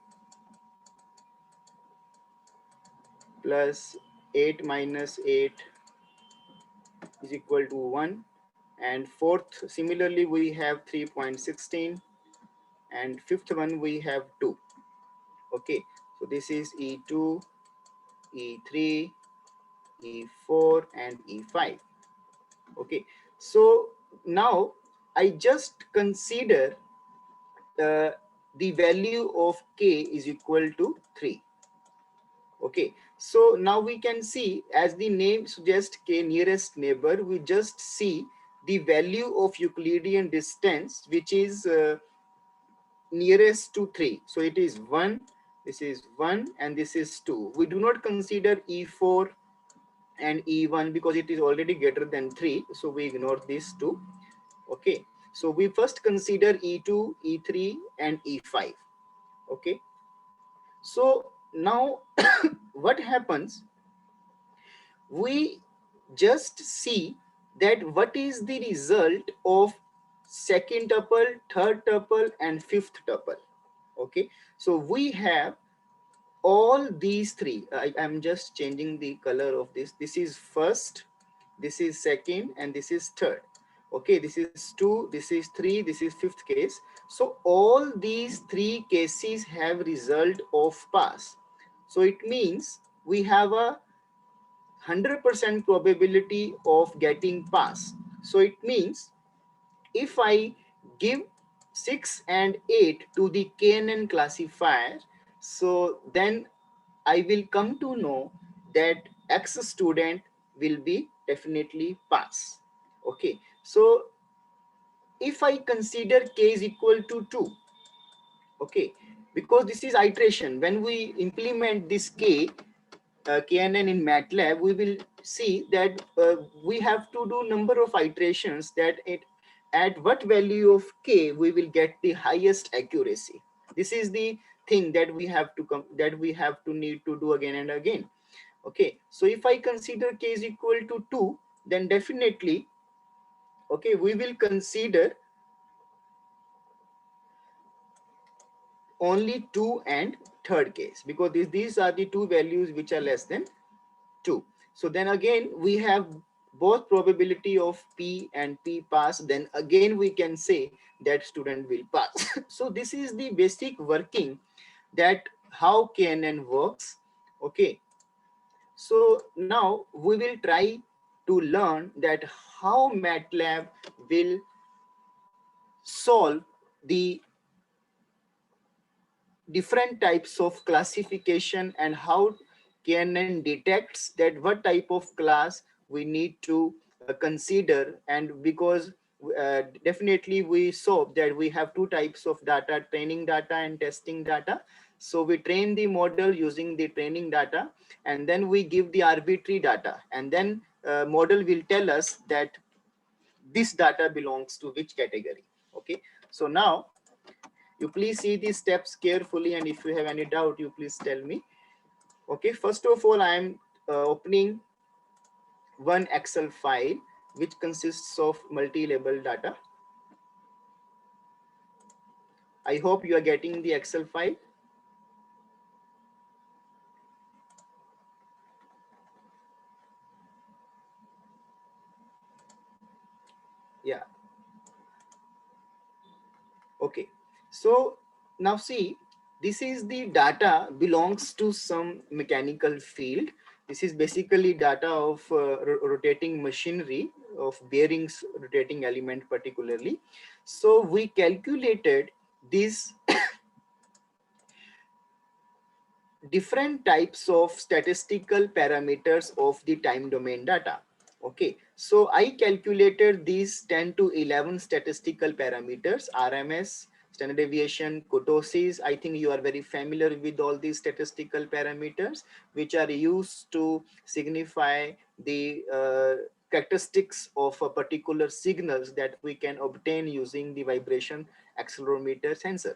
Speaker 3: plus 8 minus 8 is equal to 1. And fourth, similarly we have 3.16, and fifth one we have 2. Okay, so this is E2, E3, E4 and E5. Okay, so now I just consider the value of k is equal to 3. Okay, so now we can see, as the name suggests, k, nearest neighbor, we just see the value of Euclidean distance, which is nearest to 3. So it is 1, this is 1 and this is 2. We do not consider E4 and E1 because it is already greater than 3. So we ignore these two. Okay, so we first consider E2, E3 and E5. Okay, so now what happens, we just see that what is the result of second tuple, third tuple and fifth tuple. Okay, so we have all these three. I'm just changing the color of this. This is first, this is second and this is third. Okay, this is 2, this is 3, this is fifth case. So all these three cases have result of pass. So it means we have a 100% probability of getting pass. So it means if I give 6 and 8 to the KNN classifier, so then I will come to know that X student will be definitely pass. Okay, so if I consider k is equal to 2, okay, because this is iteration, when we implement this KNN in Matlab, we will see that we have to do number of iterations, that at what value of k we will get the highest accuracy. This is the thing that we have to need to do again and again. Okay, so if I consider k is equal to 2, then definitely, okay, we will consider only 2 and third case, because these are the two values which are less than 2. So then again we have both probability of P and P pass, then again we can say that student will pass. So this is the basic working, that how KNN works. Okay, so now we will try to learn that how Matlab will solve the different types of classification and how KNN detects that what type of class we need to consider. And because definitely we saw that we have two types of data, training data and testing data. So we train the model using the training data, and then we give the arbitrary data, and then model will tell us that this data belongs to which category. Okay, so now you please see these steps carefully, and if you have any doubt, you please tell me. Okay, first of all, I am opening one Excel file which consists of multi-label data. I hope you are getting the Excel file. Yeah. Okay, so now see, this is the data belongs to some mechanical field. This is basically data of rotating machinery, of bearings, rotating element particularly. So we calculated these different types of statistical parameters of the time domain data. Okay, so I calculated these 10 to 11 statistical parameters: RMS, standard deviation, kurtosis. I think you are very familiar with all these statistical parameters, which are used to signify the characteristics of a particular signals that we can obtain using the vibration accelerometer sensor.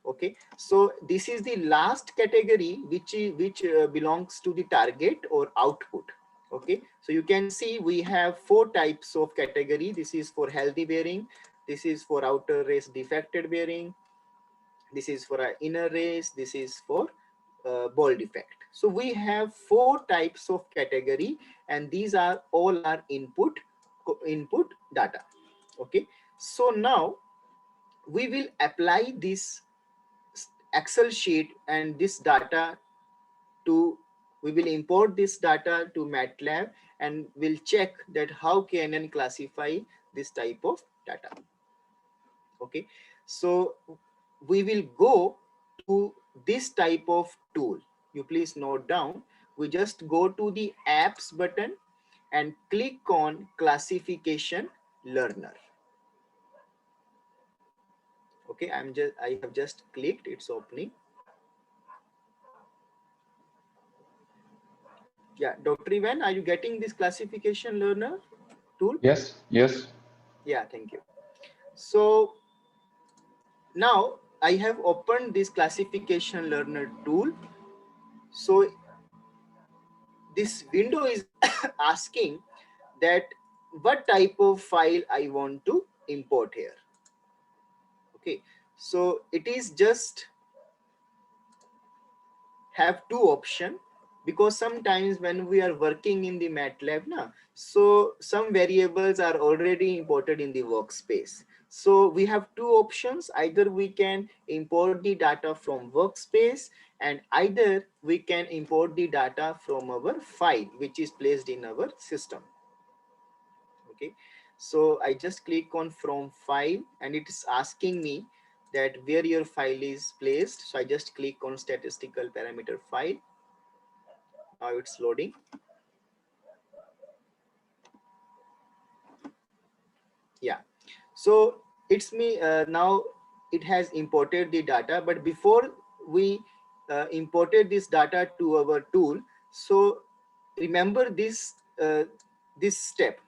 Speaker 3: Okay, so this is the last category which belongs to the target or output. Okay, so you can see we have four types of category. This is for healthy bearing, this is for outer race defected bearing, this is for an inner race, this is for ball defect. So we have four types of category, and these are all our input data. Okay, so now we will apply this Excel sheet and this data to, we will import this data to Matlab, and we'll check that how KNN classify this type of data. Okay, so we will go to this type of tool. You please note down, we just go to the apps button and click on classification learner. Okay, I have just clicked, it's opening. Yeah, Dr. Ivan, are you getting this classification learner tool?
Speaker 1: Yes, yes.
Speaker 3: Yeah, thank you. So now I have opened this classification learner tool. So this window is asking that what type of file I want to import here. Okay, so it is just have two options, because sometimes when we are working in the Matlab, so some variables are already imported in the workspace. So we have two options: either we can import the data from workspace, and either we can import the data from our file which is placed in our system. Okay, so I just click on from file, and it is asking me that where your file is placed. So I just click on statistical parameter file. Now it's loading. Yeah, so it's me now. It has imported the data, but before we imported this data to our tool, so remember this this step.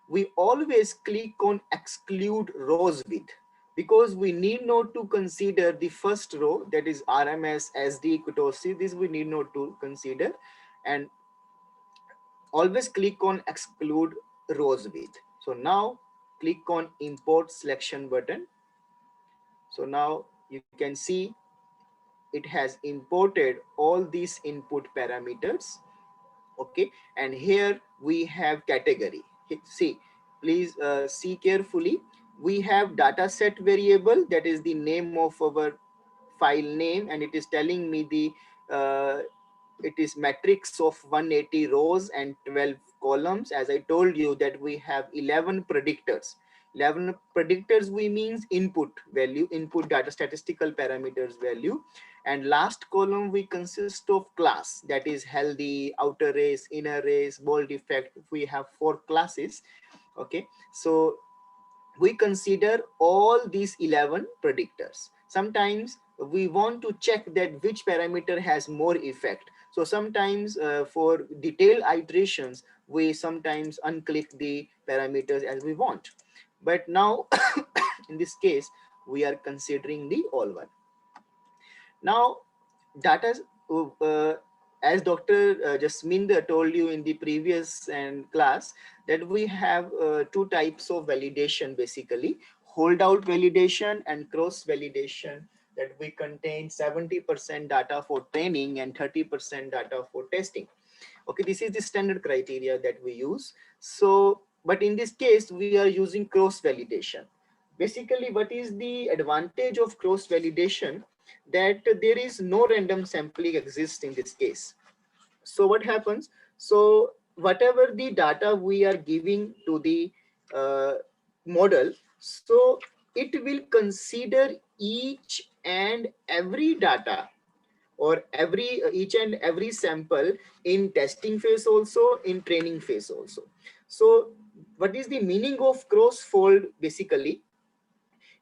Speaker 3: We always click on exclude rows with, because we need not to consider the first row, that is RMS, SD, kurtosis. This we need not to consider, and always click on exclude rows with. So now click on import selection button. So now you can see it has imported all these input parameters. Okay, and here we have category. See, please see carefully. We have data set variable, that is the name of our file name, and it is telling me the it is matrix of 180 rows and 12 columns. As I told you that we have 11 predictors. 11 predictors we means input value, input data statistical parameters value, and last column we consist of class, that is healthy, outer race, inner race, ball defect. We have 4 classes. Okay, so we consider all these 11 predictors. Sometimes we want to check that which parameter has more effect. So sometimes for detailed iterations, we sometimes unclick the parameters as we want. But now in this case, we are considering the all one. Now data, as Dr. Jasminder told you in the previous class, that we have two types of validation, basically holdout validation and cross validation, that we contain 70% data for training and 30% data for testing. Okay, this is the standard criteria that we use. So, but in this case, we are using cross validation. Basically, what is the advantage of cross validation? that there is no random sampling exists in this case. So what happens? So whatever the data we are giving to the model, so it will consider each and every data, or each and every sample in testing phase also, in training phase also. So what is the meaning of cross-fold? Basically,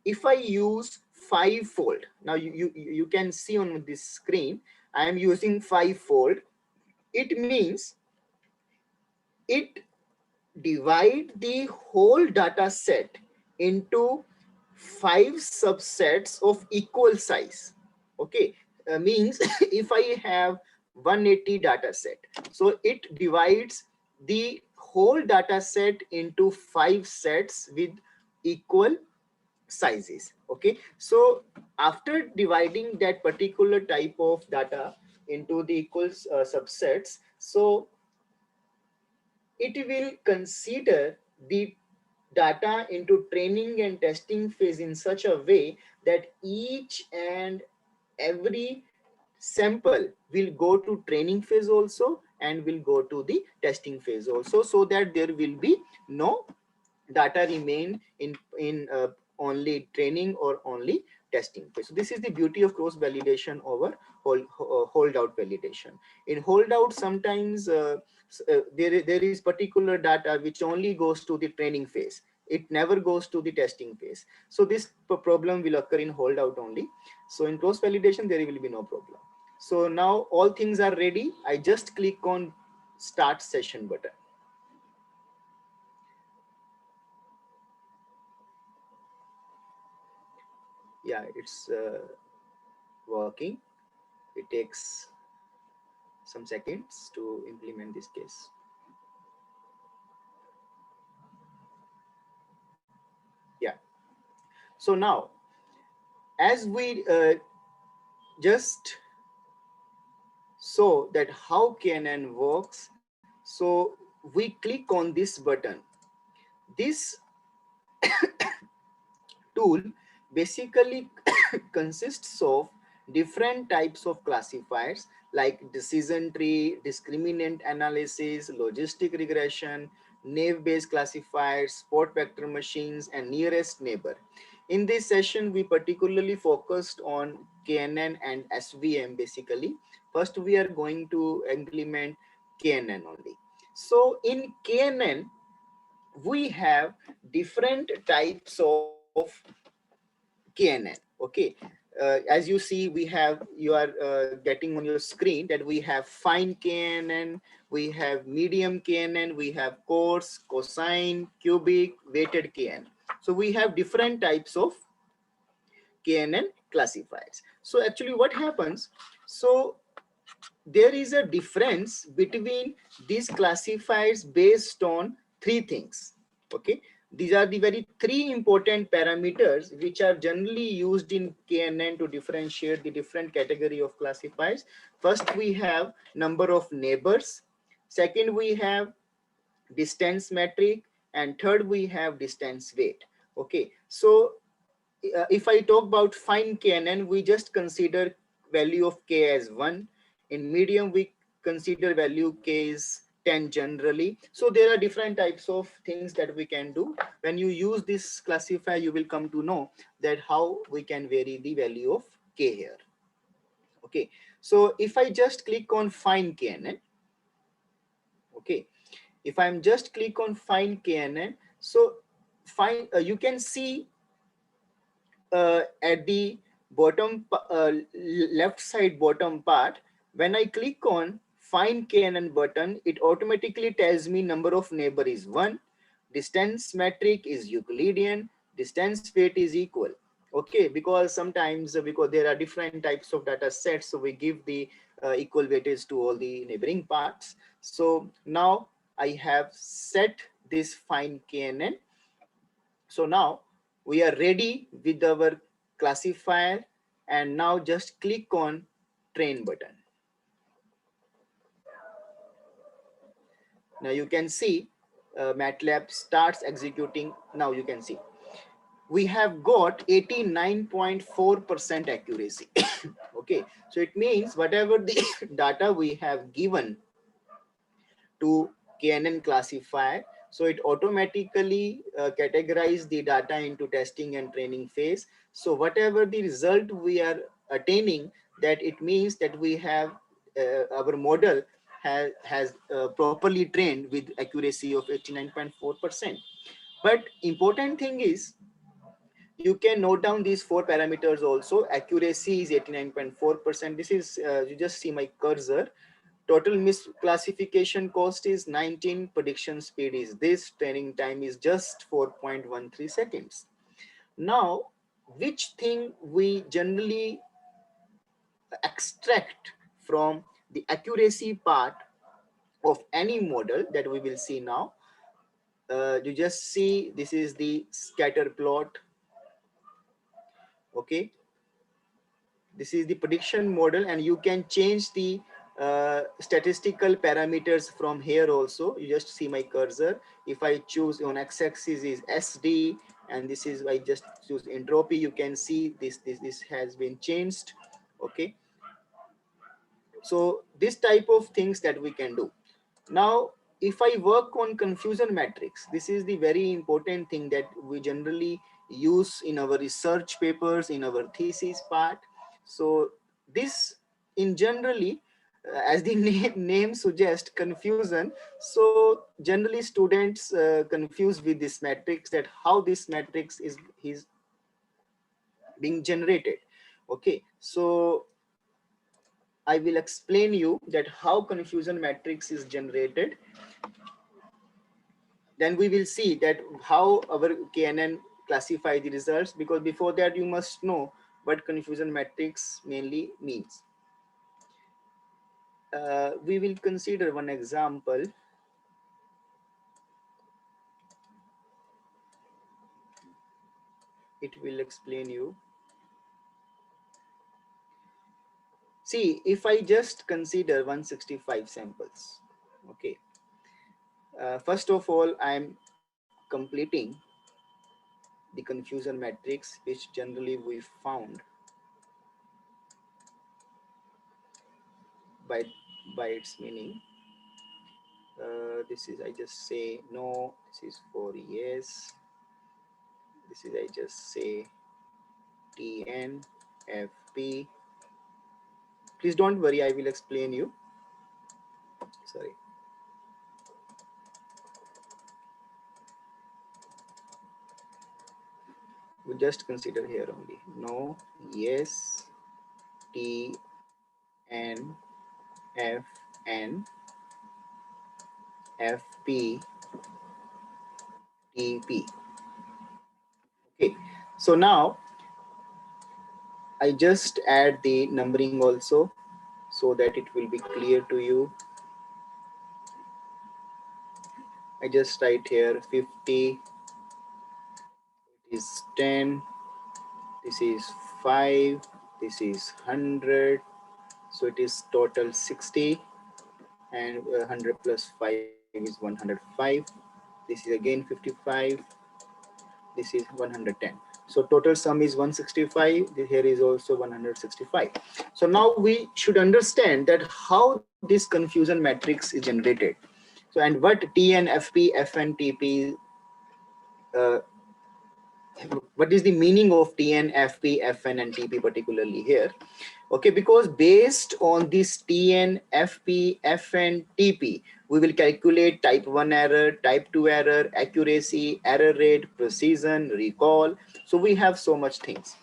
Speaker 3: if I use 5-fold, now you can see on this screen, I am using 5-fold. It means it divide the whole data set into 5 subsets of equal size. Okay, means if I have 180 data set, so it divides the whole data set into 5 sets with equal sizes. Okay, so after dividing that particular type of data into the equal subsets, so it will consider the data into training and testing phase in such a way that each and every sample will go to training phase also and will go to the testing phase also, so that there will be no data remain in only training or only testing phase. So this is the beauty of cross validation over holdout validation. In holdout, sometimes there is particular data which only goes to the training phase. It never goes to the testing phase. So this problem will occur in holdout only. So in cross validation, there will be no problem. So now all things are ready. I just click on start session button. Yeah, it's working. It takes some seconds to implement this case. Yeah. So now, as we just saw that how KNN works, so we click on this button. This tool basically consists of different types of classifiers like decision tree, discriminant analysis, logistic regression, naive-based classifiers, spot vector machines, and nearest neighbor. In this session, we particularly focused on KNN and SVM basically. First, we are going to implement KNN only. So in KNN, we have different types of KNN. Okay, as you see, you are getting on your screen that we have fine KNN, we have medium KNN, we have coarse, cosine, cubic, weighted KNN. So we have different types of KNN classifiers. So actually what happens, so there is a difference between these classifiers based on 3 things. Okay, these are the very 3 important parameters which are generally used in KNN to differentiate the different category of classifiers. First, we have number of neighbors. Second, we have distance metric, and third, we have distance weight. Okay, so if I talk about fine KNN, we just consider value of k as 1. In medium, we consider value k is 10 generally. So there are different types of things that we can do. When you use this classifier, you will come to know that how we can vary the value of k here. Okay, so if I just click on fine KNN, okay, if I'm just click on fine KNN, so fine, you can see at the bottom left side bottom part, when I click on find KNN button, it automatically tells me number of neighbor is 1, distance metric is Euclidean, distance weight is equal. Okay, because sometimes because there are different types of data sets, so we give the equal weightage to all the neighboring parts. So now I have set this find KNN. So now we are ready with our classifier, and now just click on train button. Now you can see Matlab starts executing. Now you can see we have got 89.4% accuracy. Okay, so it means whatever the data we have given to KNN classifier, so it automatically categorize the data into testing and training phase. So whatever the result we are attaining, that it means that we have our model has properly trained with accuracy of 89.4%. But important thing is, you can note down these 4 parameters also. Accuracy is 89.4%. This is you just see my cursor. Total misclassification cost is 19. Prediction speed is this. Training time is just 4.13 seconds. Now, which thing we generally extract from the accuracy part of any model that we will see now? You just see this is the scatter plot. Okay, this is the prediction model, and you can change the statistical parameters from here also. You just see my cursor. If I choose on x-axis is SD, and this is, I just choose entropy, you can see this has been changed. Okay, so this type of things that we can do. Now, if I work on confusion matrix, this is the very important thing that we generally use in our research papers, in our thesis part. So this in generally, as the name suggests, confusion. So generally students confuse with this matrix, that how this matrix is being generated. Okay, so I will explain you that how confusion matrix is generated. Then we will see that how our KNN classify the results, because before that you must know what confusion matrix mainly means. We will consider one example. It will explain you. See, if I just consider 165 samples, okay. First of all, I am completing the confusion matrix, which generally we found by its meaning. This is, I just say no, this is for yes, this is, I just say TN, FP. Please don't worry, I will explain you. Sorry. We just consider here only. No, yes, T, N, F, N, F, P, T, P. Okay, so now I just add the numbering also, so that it will be clear to you. I just write here 50, is 10, this is 5, this is 100, so it is total 60, and 100 plus 5 is 105. This is again 55, this is 110. So total sum is 165. Here is also 165. So now we should understand that how this confusion matrix is generated. So, and what TN, FP, FN, TP, what is the meaning of TN, FP, FN, and TP particularly here? Okay, because based on this TN, FP, FN, TP, we will calculate type 1 error, type 2 error, accuracy, error rate, precision, recall. So we have so much things.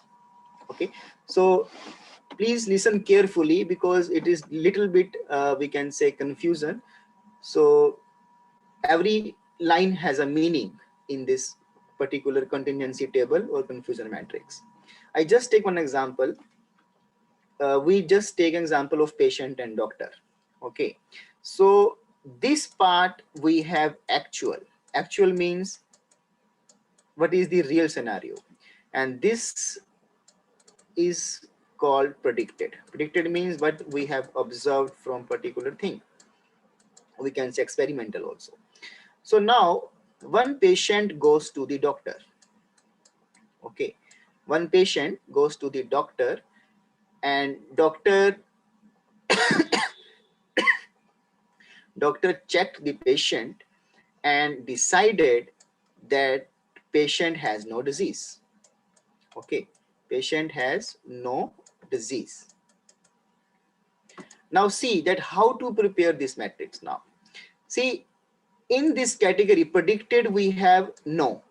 Speaker 3: Okay, so please listen carefully, because it is little bit we can say confusion. So every line has a meaning in this particular contingency table or confusion matrix. I just take one example. We just take an example of patient and doctor. Okay, so this part we have actual. Actual means what is the real scenario, and this is called predicted. Predicted means what we have observed from particular thing. We can say experimental also. So now one patient goes to the doctor. Okay, one patient goes to the doctor, and doctor checked the patient and decided that patient has no disease. Okay, patient has no disease. Now see that how to prepare this matrix now. See, in this category, predicted, we have no,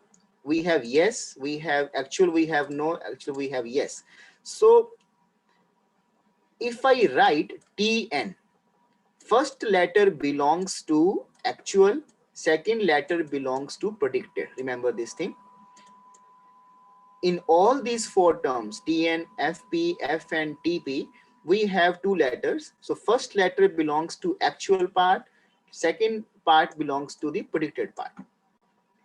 Speaker 3: we have yes, we have actual, we have no, actually we have yes. So if I write TN, first letter belongs to actual, second letter belongs to predicted. Remember this thing. In all these four terms, TN, FP, F and TP, we have two letters. So first letter belongs to actual part, second part belongs to the predicted part.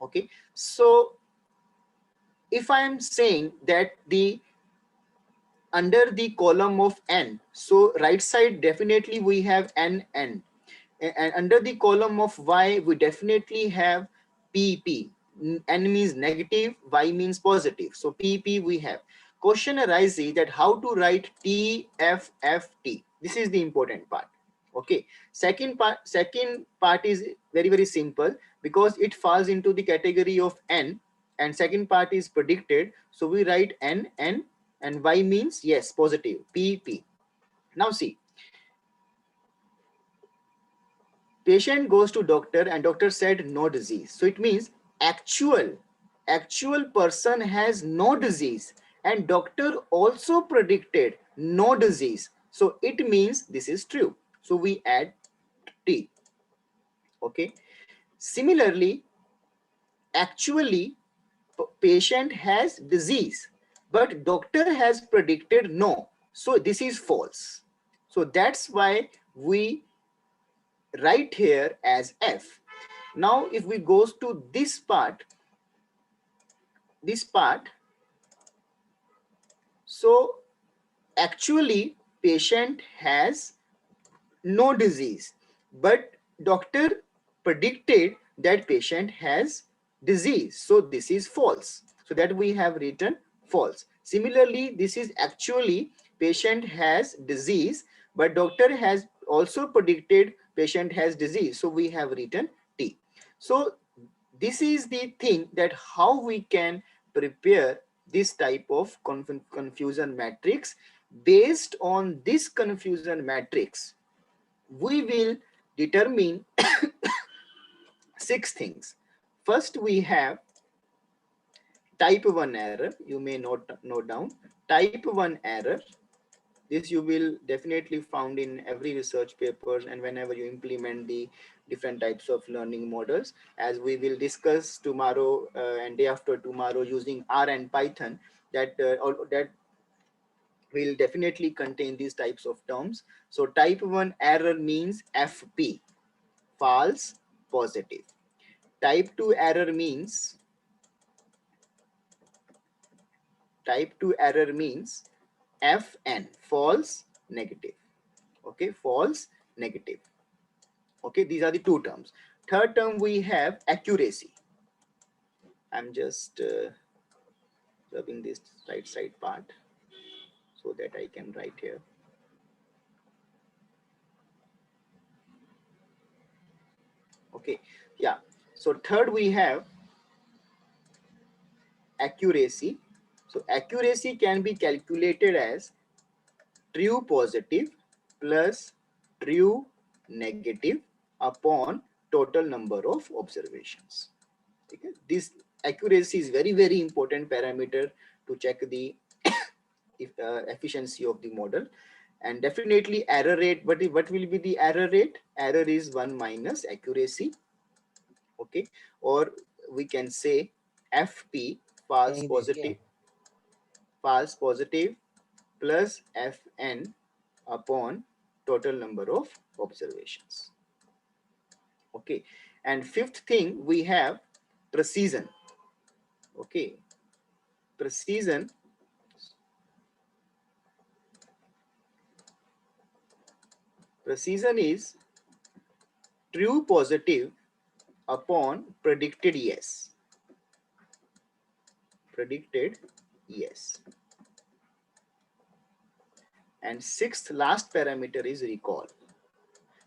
Speaker 3: Okay, so if I am saying that the under the column of N, so right side definitely we have N, and under the column of Y we definitely have PP. N means negative, Y means positive, so PP we have. Question arises that how to write TFFT. This is the important part. Okay, second part is very simple, because it falls into the category of N, and second part is predicted, so we write N, and Y means yes, positive, PP. Now see, patient goes to doctor and doctor said no disease, so it means actual person has no disease, and doctor also predicted no disease, so it means this is true, so we add T. Okay, similarly, actually patient has disease, but doctor has predicted no, so this is false, so that's why we write here as F. Now if we goes to this part, so actually patient has no disease, but doctor predicted that patient has disease, so this is false, so that we have written false. Similarly, this is actually patient has disease, but doctor has also predicted patient has disease, so we have written T. So this is the thing that how we can prepare this type of confusion matrix. Based on this confusion matrix, we will determine 6 things. First, we have type 1 error. You may note down type 1 error. This you will definitely found in every research papers and whenever you implement the different types of learning models, as we will discuss tomorrow and day after tomorrow using R and Python, that will definitely contain these types of terms. So type 1 error means FP, false positive. Type 2 error means FN, false negative. Okay, false negative. Okay, these are the two terms. Third term we have accuracy. I'm just rubbing this right side part so that I can write here. Okay, yeah. So third we have accuracy. So accuracy can be calculated as true positive plus true negative upon total number of observations. Okay. This accuracy is very important parameter to check the efficiency of the model. And definitely error rate, what will be the error rate? Error is 1 minus accuracy. Okay, or we can say FP, false positive plus FN upon total number of observations. Okay, and fifth thing we have precision. Okay, precision is true positive upon predicted yes. And sixth last parameter is recall.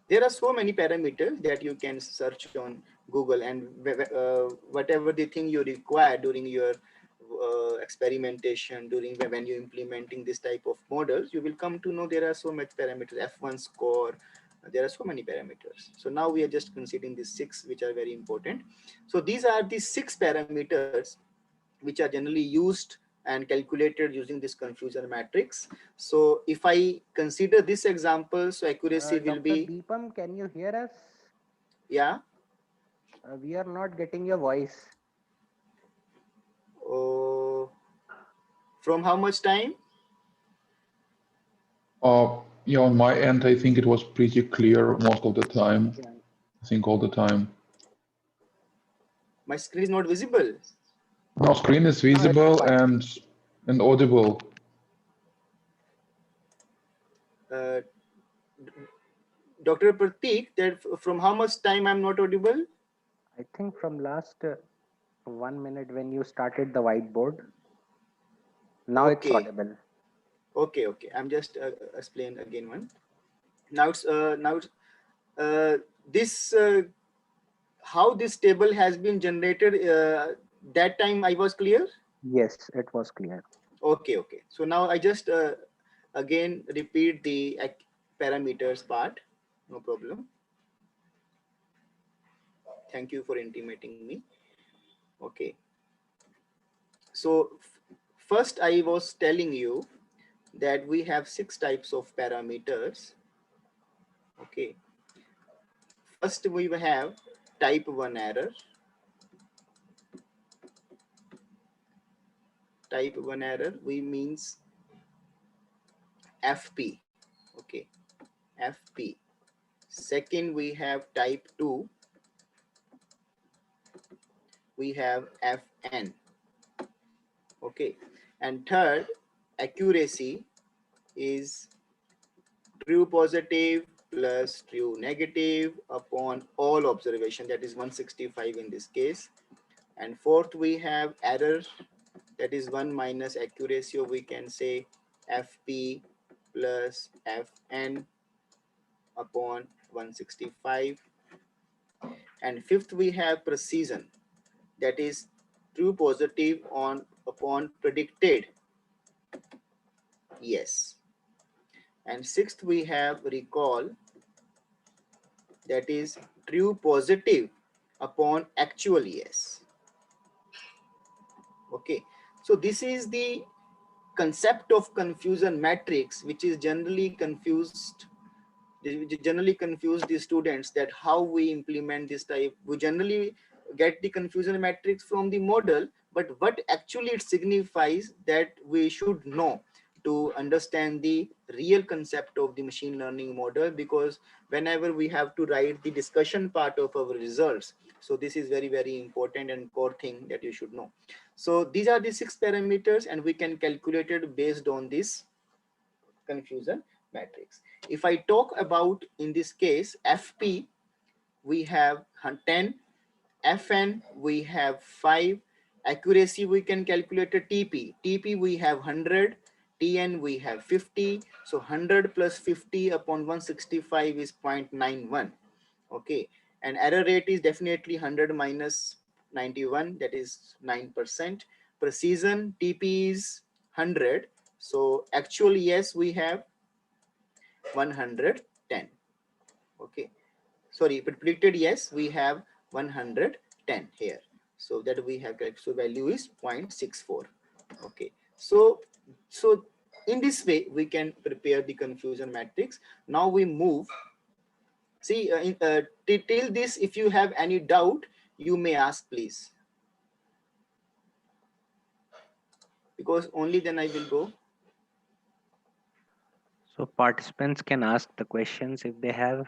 Speaker 3: There are so many parameters that you can search on Google, and whatever the thing you require during your experimentation, during when you're implementing this type of models, you will come to know there are so much parameters, F1 score, there are so many parameters. So now we are just considering these six, which are very important. So these are the six parameters which are generally used and calculated using this confusion matrix. So if I consider this example, so accuracy will
Speaker 5: Dr.
Speaker 3: be,
Speaker 5: Deepam, can you hear us?
Speaker 3: yeah.
Speaker 5: We are not getting your voice.
Speaker 3: Oh, from how much time?
Speaker 1: Yeah, on my end, I think it was pretty clear most of the time. I think all the time.
Speaker 3: My screen is not visible.
Speaker 1: No, screen is
Speaker 5: No, it's
Speaker 1: visible
Speaker 5: fine.
Speaker 1: and audible.
Speaker 3: Uh, Dr. Pratik, that from how much time I'm not audible?
Speaker 5: I think from last 1 minute when you started the whiteboard. Now it's
Speaker 3: Okay.
Speaker 5: audible.
Speaker 3: Okay. I'm just explain again one. Now it's this how this table has been generated. That time I was clear.
Speaker 5: Yes, it was clear.
Speaker 3: Okay. So now I just again repeat the parameters part. No problem. Thank you for intimating me. Okay. So first I was telling you that we have 6 types of parameters. Okay. First we have type 1 error. Type 1 error we means FP. Okay. FP. Second we have type 2. We have FN. Okay. And third, accuracy is true positive plus true negative upon all observation, that is 165 in this case. And fourth we have error, that is 1 minus accuracy, or we can say FP plus FN upon 165. And fifth we have precision, that is true positive upon predicted yes. And sixth we have recall, that is true positive upon actual yes. Okay, so this is the concept of confusion matrix, which is generally confuse the students, that how we implement this type. We generally get the confusion matrix from the model, but what actually it signifies, that we should know to understand the real concept of the machine learning model, because whenever we have to write the discussion part of our results, so this is very, very important and core thing that you should know. So these are the 6 parameters, and we can calculate it based on this confusion matrix. If I talk about, in this case, FP, we have 10, FN, we have 5, accuracy, we can calculate a TP. TP, we have 100, TN, we have 50. So 100 plus 50 upon 165 is 0.91. Okay, and error rate is definitely 100 minus 91, that is 9%. Precision, TP is 100. So actually, yes, we have 110. Okay, sorry, but predicted yes, we have 110 here. So that we have correct. So value is 0.64. Okay, so in this way we can prepare the confusion matrix. Now we move. See, till this, if you have any doubt, you may ask, please, because only then I will go.
Speaker 5: So participants can ask the questions if they have.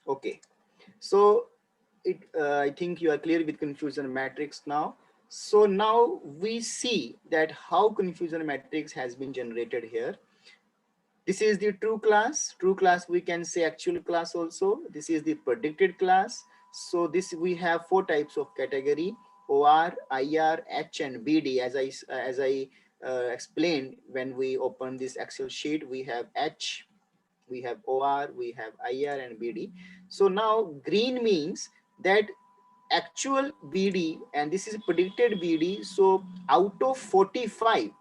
Speaker 3: Okay, so I think you are clear with confusion matrix now. So now we see that how confusion matrix has been generated here. This is the true class. True class, we can say actual class also. This is the predicted class. So this we have four types of category: OR, IR, H, and BD. As I explained when we open this Excel sheet, we have H, we have OR, we have IR, and BD. So now green means that actual BD, and this is predicted BD. So out of 45,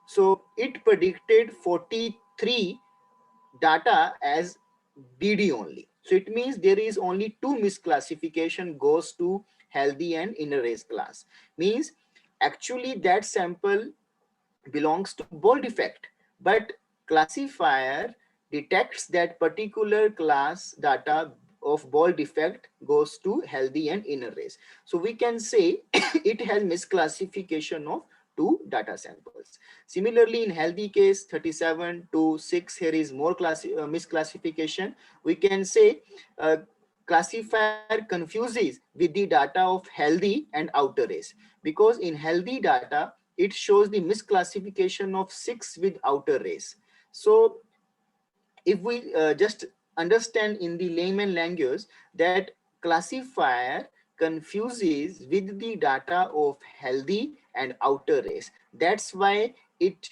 Speaker 3: so it predicted 43 data as BD only. So it means there is only two misclassification goes to healthy and inner race class. Means actually that sample belongs to ball defect, but classifier detects that particular class data of ball defect goes to healthy and inner race. So we can say it has misclassification of two data samples. Similarly, in healthy case 37 to 6, here is more misclassification. We can say classifier confuses with the data of healthy and outer race, because in healthy data it shows the misclassification of 6 with outer race. So if we just understand in the layman language that classifier confuses with the data of healthy and outer race, that's why it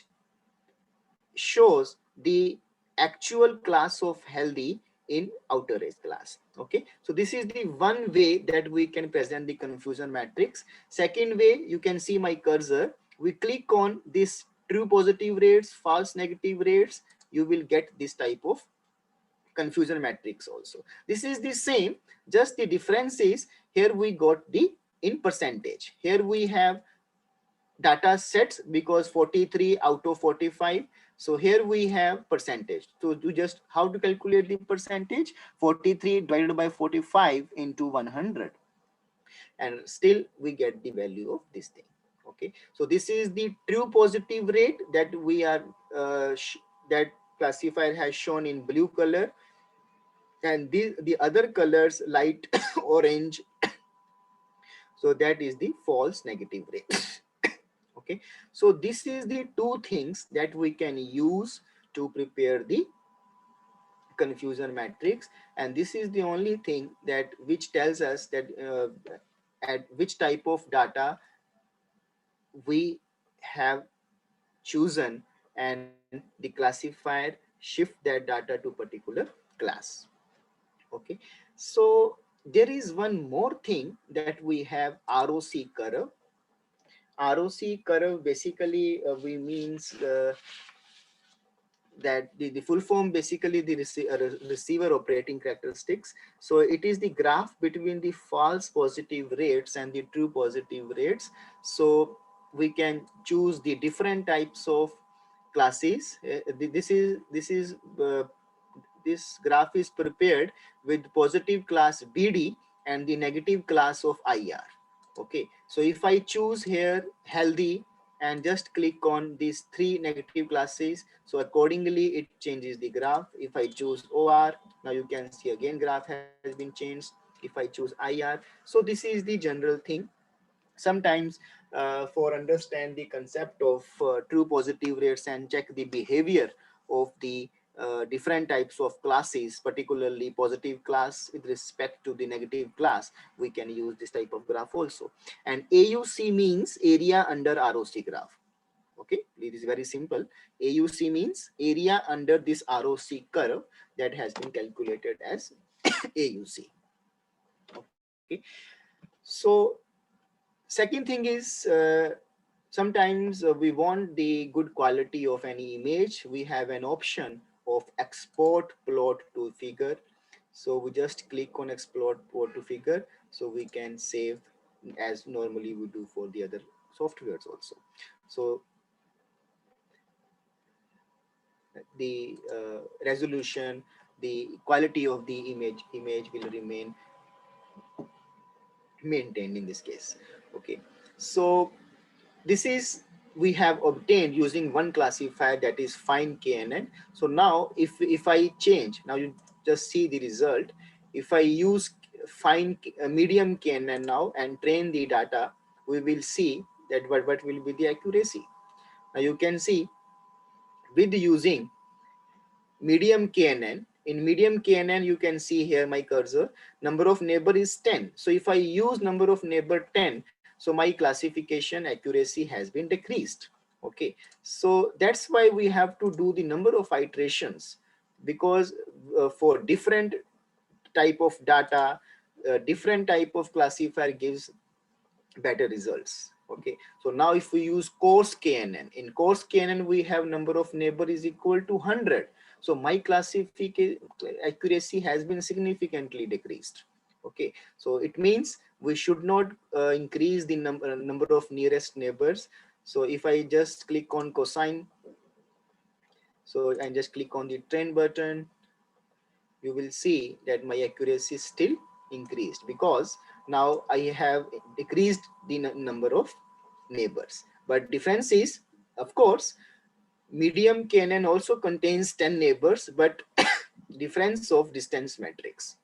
Speaker 3: shows the actual class of healthy in outer race class. Okay, so this is the one way that we can present the confusion matrix. Second way, you can see my cursor, we click on this true positive rates, false negative rates, you will get this type of confusion matrix also. This is the same, just the difference is here we got the in percentage. Here we have data sets because 43 out of 45. So here we have percentage. So do just how to calculate the percentage: 43 divided by 45 into 100, and still we get the value of this thing. Okay, so this is the true positive rate that we are that classifier has shown in blue color, and the other colors light orange, so that is the false negative rate. Okay, so this is the two things that we can use to prepare the confusion matrix, and this is the only thing that which tells us that at which type of data we have chosen, and the classifier shift that data to particular class. Okay, so there is one more thing that we have ROC curve. ROC curve basically we means that the full form basically the receiver operating characteristics. So it is the graph between the false positive rates and the true positive rates. So we can choose the different types of classes. This graph is prepared with positive class BD and the negative class of IR. Okay, so if I choose here healthy and just click on these three negative classes, so accordingly it changes the graph. If I choose OR, now you can see again graph has been changed. If I choose IR, so this is the general thing. Sometimes for understand the concept of true positive rates and check the behavior of the different types of classes, particularly positive class with respect to the negative class, we can use this type of graph also. And AUC means area under ROC graph. Okay, it is very simple. AUC means area under this ROC curve that has been calculated as AUC. Okay, so second thing is sometimes we want the good quality of any image. We have an option of export plot to figure. So we just click on export plot to figure, so we can save as normally we do for the other softwares also. So the resolution, the quality of the image will remain maintained in this case. Okay, so this is we have obtained using one classifier, that is fine KNN. So now if I change, now you just see the result. If I use fine medium KNN now and train the data, we will see that what will be the accuracy. Now you can see with using medium KNN. In medium KNN, you can see here my cursor, number of neighbor is 10. So if I use number of neighbor 10, so my classification accuracy has been decreased. Okay, so that's why we have to do the number of iterations, because for different type of data, different type of classifier gives better results. Okay, so now if we use coarse KNN, in coarse KNN we have number of neighbor is equal to 100. So my classification accuracy has been significantly decreased. Okay, so it means we should not increase the number of nearest neighbors. So if I just click on cosine, so I just click on the trend button, you will see that my accuracy is still increased, because now I have decreased the number of neighbors. But difference is, of course, medium KNN also contains 10 neighbors, but difference of distance matrix,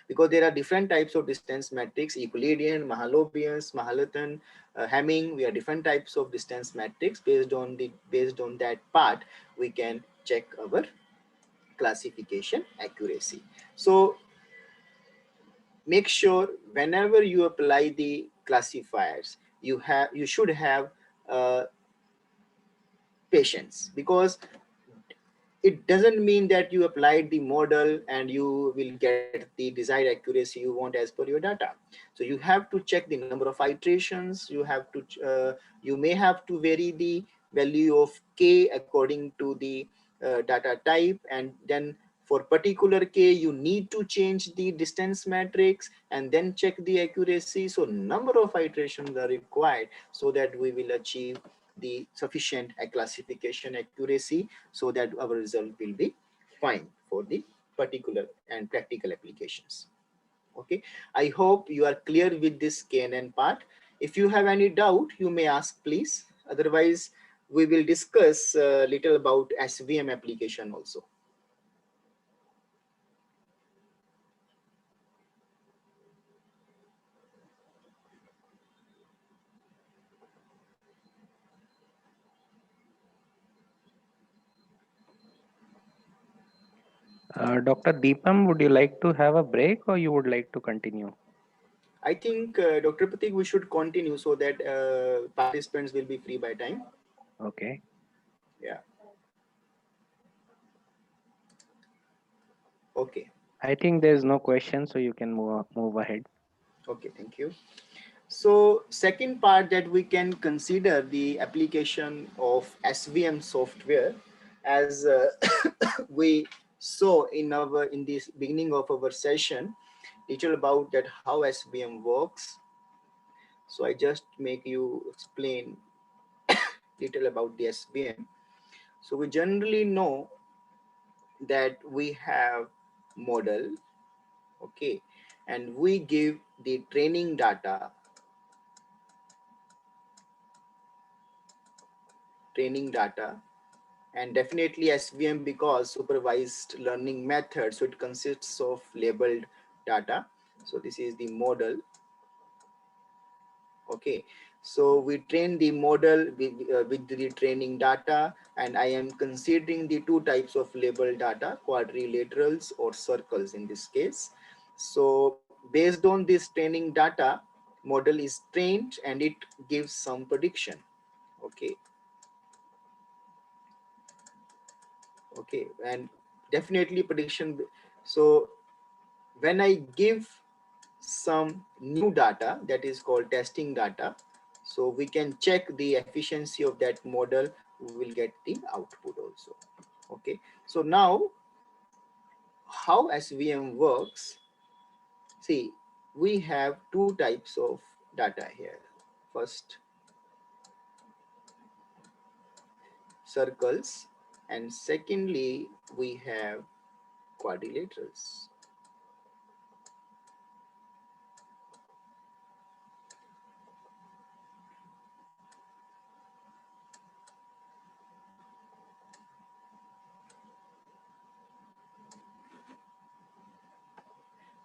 Speaker 3: because there are different types of distance matrix: Euclidean, Mahalobians, Mahalatan, Hamming. We are different types of distance matrix. Based on that part, we can check our classification accuracy. So make sure whenever you apply the classifiers, you should have uh, patience, because it doesn't mean that you applied the model and you will get the desired accuracy you want as per your data. So you have to check the number of iterations. You may have to vary the value of k according to the data type, and then for particular k you need to change the distance matrix and then check the accuracy. So number of iterations are required so that we will achieve the sufficient classification accuracy, so that our result will be fine for the particular and practical applications. Okay, I hope you are clear with this KNN part. If you have any doubt, you may ask, please. Otherwise, we will discuss a little about SVM application also.
Speaker 5: Dr. Deepam, would you like to have a break or you would like to continue?
Speaker 3: I think, Dr. Pratik, we should continue so that participants will be free by time.
Speaker 5: Okay.
Speaker 3: Yeah. Okay.
Speaker 5: I think there's no question, so you can move ahead.
Speaker 3: Okay, thank you. So second part that we can consider the application of SVM software, as we saw in this beginning of our session, little about that how SVM works. So I just make you explain little about the SVM. So we generally know that we have model, okay, and we give the training data and definitely SVM because supervised learning method, so it consists of labeled data. So this is the model. Okay, so we train the model with the training data, and I am considering the two types of labeled data, quadrilaterals or circles in this case. So based on this training data, model is trained and it gives some prediction. Okay, okay, and definitely prediction. So when I give some new data, that is called testing data, so we can check the efficiency of that model, we will get the output also. Okay, so now how SVM works, see, we have two types of data here. First, circles, and secondly we have quadrilaterals.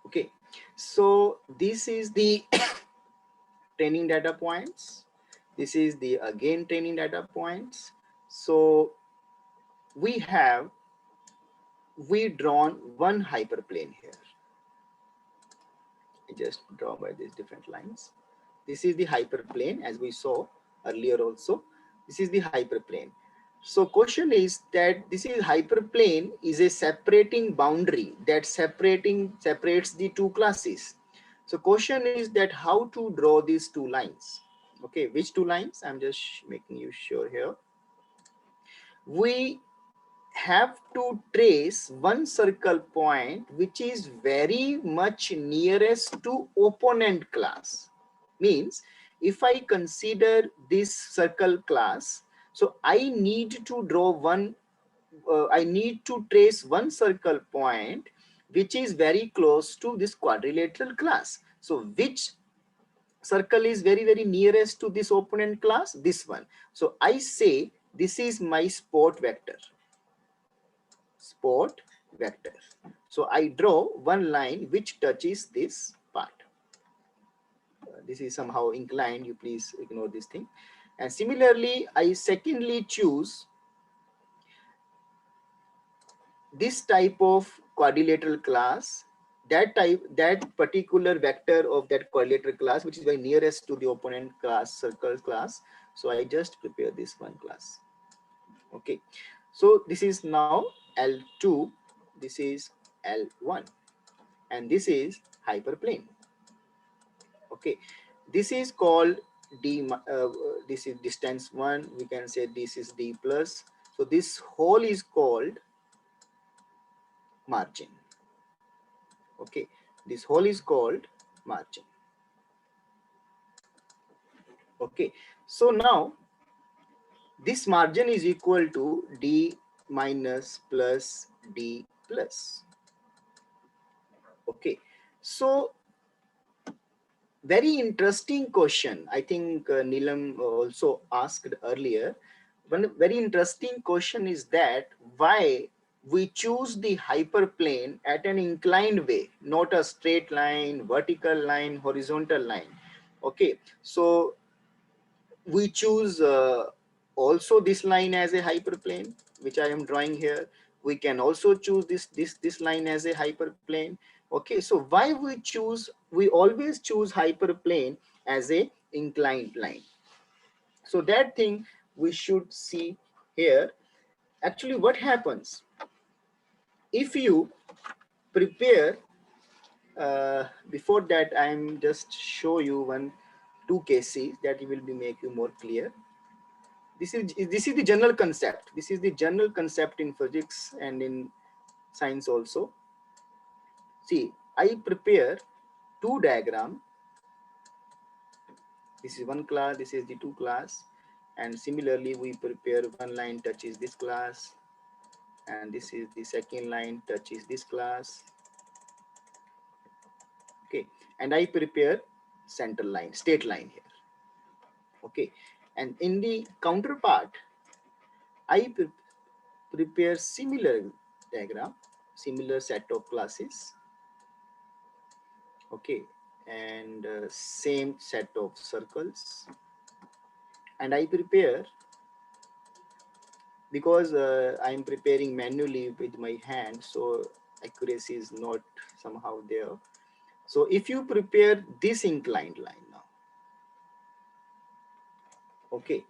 Speaker 3: Okay, so this is the training data points. This is the again training data points. So we have we drawn one hyperplane here. I just draw by these different lines. This is the hyperplane, as we saw earlier also. This is the hyperplane. So question is that this is hyperplane is a separating boundary that separates the two classes. So question is that how to draw these two lines. Okay, which two lines? I'm just making you sure here. We have to trace one circle point which is very much nearest to opponent class. Means if I consider this circle class, so I need to draw one, I need to trace one circle point which is very close to this quadrilateral class. So which circle is very nearest to this opponent class? This one. So I say this is my support vector. Support vector. So I draw one line which touches this part. This is somehow inclined, you please ignore this thing. And similarly, I secondly choose this type of quadrilateral class, that particular vector of that quadrilateral class, which is very nearest to the opponent class, circle class. So I just prepare this one class. Okay. So this is now L2, this is L1, and this is hyperplane. Okay, this is called D, this is distance 1, we can say this is D plus. So this whole is called margin. Okay, this whole is called margin. Okay, so now this margin is equal to D minus plus D plus. Okay, so very interesting question. I think Neelam also asked earlier. One very interesting question is that why we choose the hyperplane at an inclined way, not a straight line, vertical line, horizontal line. Okay, so we choose also this line as a hyperplane, which I am drawing here. We can also choose this line as a hyperplane. Okay, so why we always choose hyperplane as a inclined line. So that thing we should see here. Actually, what happens if you prepare, before that I'm just show you two cases that will be make you more clear. This is the general concept. This is the general concept in physics and in science also. See, I prepare two diagram. This is one class, this is the two class, and similarly we prepare one line touches this class, and this is the second line touches this class. Okay, and I prepare center line, state line here. Okay, and in the counterpart, I prepare similar diagram, similar set of classes. Okay, and same set of circles, and I prepare, because I am preparing manually with my hand, so accuracy is not somehow there. So if you prepare this inclined line now, okay,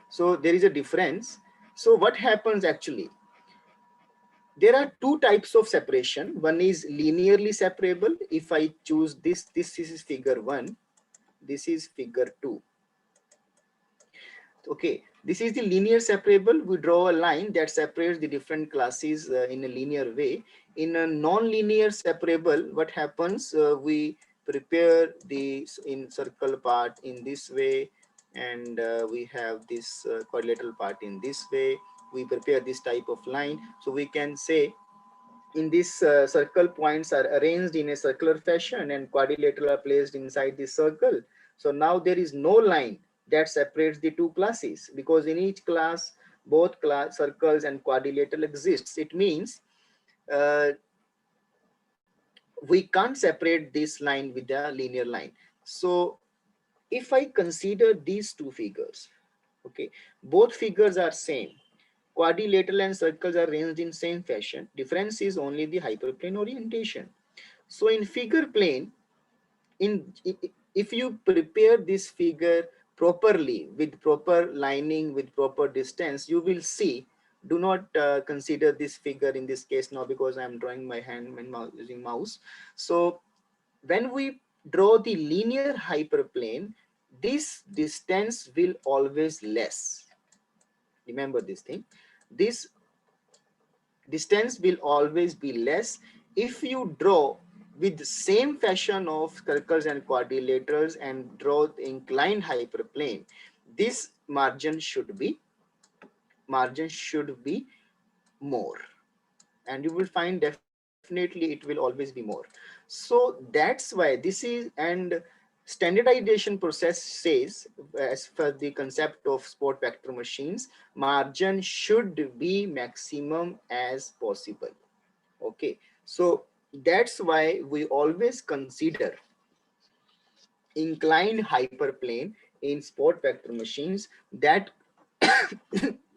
Speaker 3: so there is a difference. So what happens actually? There are two types of separation. One is linearly separable. If I choose this is figure 1, this is figure 2. Okay, this is the linear separable. We draw a line that separates the different classes in a linear way. In a non-linear separable, what happens? We prepare the in circle part in this way, and we have this quadrilateral part in this way. We prepare this type of line. So we can say in this circle points are arranged in a circular fashion and quadrilateral are placed inside the circle. So now there is no line that separates the two classes, because in each class both class circles and quadrilateral exists. It means we can't separate this line with a linear line. So if I consider these two figures, okay, both figures are same. Quadrilateral and circles are arranged in same fashion. Difference is only the hyperplane orientation. So in figure plane, if you prepare this figure properly with proper lining, with proper distance, you will see. Do not consider this figure in this case now because I am drawing my hand and using mouse. So when we draw the linear hyperplane, this distance will always less. Remember this thing. This distance will always be less if you draw with the same fashion of circles and quadrilaterals and draw the inclined hyperplane. This margin should be more, and you will find definitely it will always be more. So that's why this is, and standardization process says, as per the concept of sport vector machines, margin should be maximum as possible. Okay, so that's why we always consider inclined hyperplane in sport vector machines that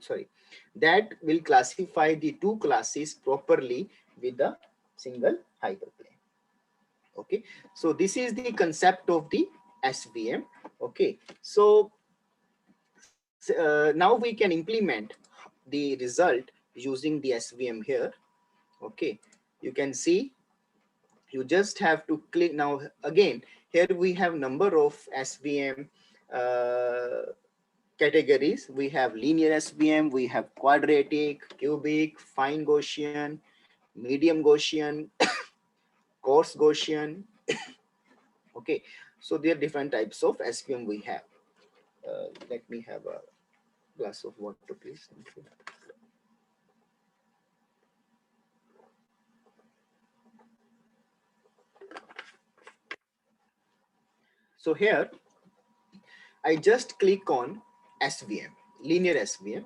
Speaker 3: sorry, that will classify the two classes properly with a single hyperplane. Okay, so this is the concept of the SVM. Okay, so now we can implement the result using the SVM here. Okay, you can see, you just have to click. Now again, here we have number of SVM categories. We have linear SVM, we have quadratic, cubic, fine Gaussian, medium Gaussian, coarse Gaussian. Okay, so there are different types of SVM we have. Let me have a glass of water, please. Thank you. So here, I just click on SVM, linear SVM.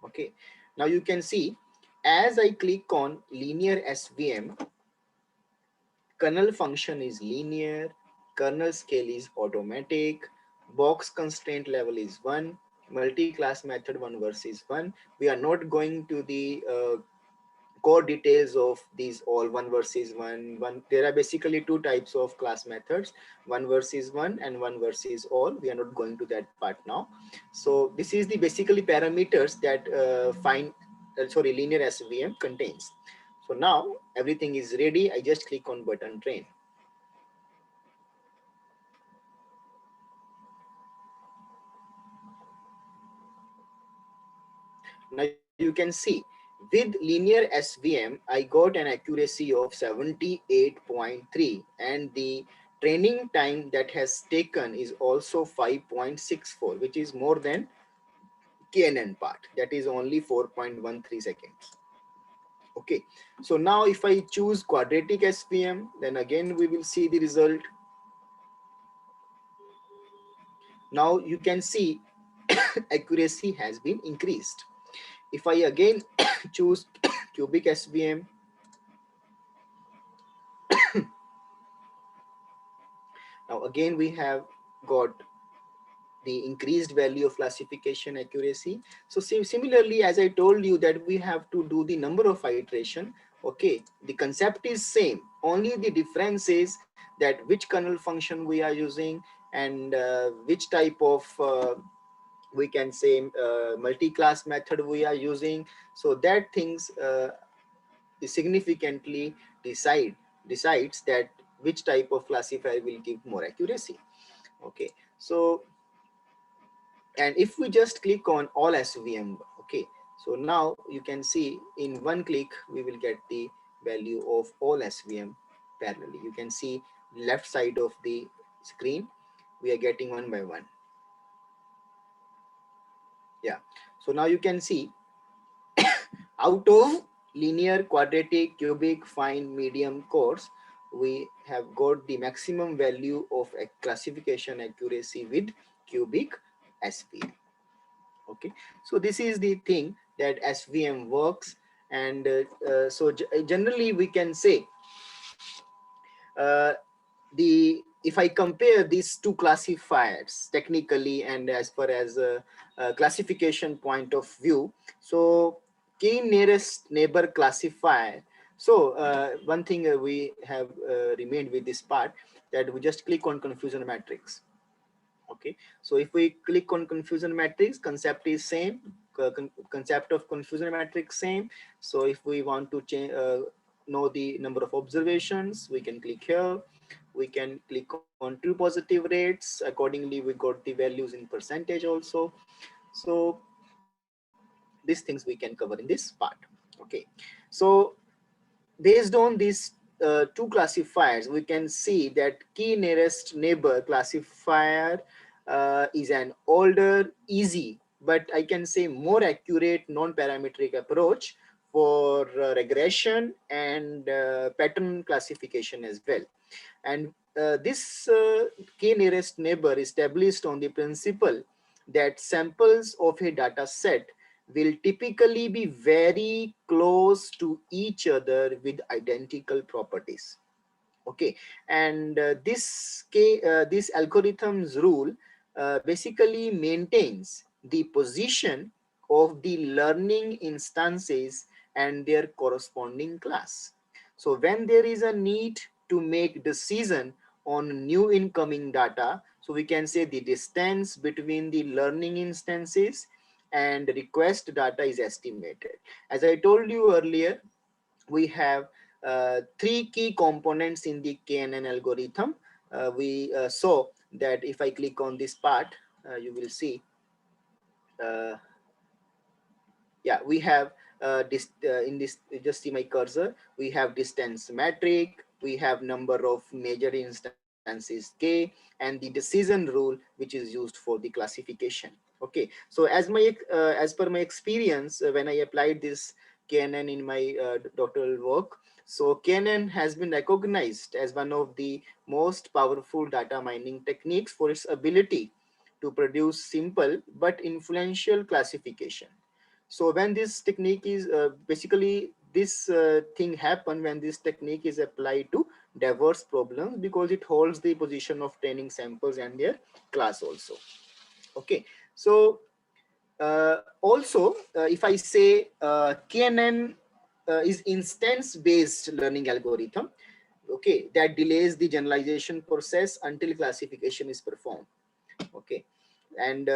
Speaker 3: Okay, now you can see, as I click on linear SVM, kernel function is linear, kernel scale is automatic, box constraint level is 1, multi-class method 1 versus 1. We are not going to the core details of these all 1 versus 1. There are basically two types of class methods, 1 versus 1 and 1 versus all. We are not going to that part now. So this is the basically parameters that linear SVM contains. So now everything is ready. I just click on button train. Now you can see, with linear SVM, I got an accuracy of 78.3, and the training time that has taken is also 5.64, which is more than KNN part, that is only 4.13 seconds. Okay, so now if I choose quadratic SVM, then again we will see the result. Now you can see accuracy has been increased. If I again choose cubic SVM, now again we have got the increased value of classification accuracy. So similarly, as I told you that we have to do the number of iteration. Okay, the concept is same, only the difference is that which kernel function we are using, and which type of we can say multi-class method we are using. So that things significantly decides that which type of classifier will give more accuracy. Okay, so, and if we just click on all SVM, okay, so now you can see in one click we will get the value of all SVM parallelly. You can see left side of the screen, we are getting one by one. Yeah, so now you can see out of linear, quadratic, cubic, fine, medium, coarse, we have got the maximum value of a classification accuracy with cubic SVM. Okay, so this is the thing that SVM works, and so generally we can say the if I compare these two classifiers technically and as far as a classification point of view, so key nearest neighbor classifier. So one thing we have remained with this part, that we just click on confusion matrix. Okay, so if we click on confusion matrix, concept is same, concept of confusion matrix same. So if we want to change know the number of observations, we can click here. We can click on true positive rates. Accordingly, we got the values in percentage also. So these things we can cover in this part. Okay, so based on these two classifiers, we can see that key nearest neighbor classifier is an older, easy, but I can say more accurate non-parametric approach for regression and pattern classification as well. And this key nearest neighbor is established on the principle that samples of a data set will typically be very close to each other with identical properties. Okay, and this algorithm's rule basically maintains the position of the learning instances and their corresponding class. So when there is a need to make decision on new incoming data, so we can say the distance between the learning instances and request data is estimated. As I told you earlier, we have three key components in the KNN algorithm. We saw that if I click on this part, you will see, yeah, we have in this, just see my cursor, we have distance metric, we have number of major instances K, and the decision rule which is used for the classification. Okay, so as per my experience, when I applied this KNN in my doctoral work, so KNN has been recognized as one of the most powerful data mining techniques for its ability to produce simple but influential classification. So when this technique is basically this thing happen when this technique is applied to diverse problems, because it holds the position of training samples and their class also. Okay, so also if I say KNN is instance based learning algorithm, okay, that delays the generalization process until classification is performed. Okay, and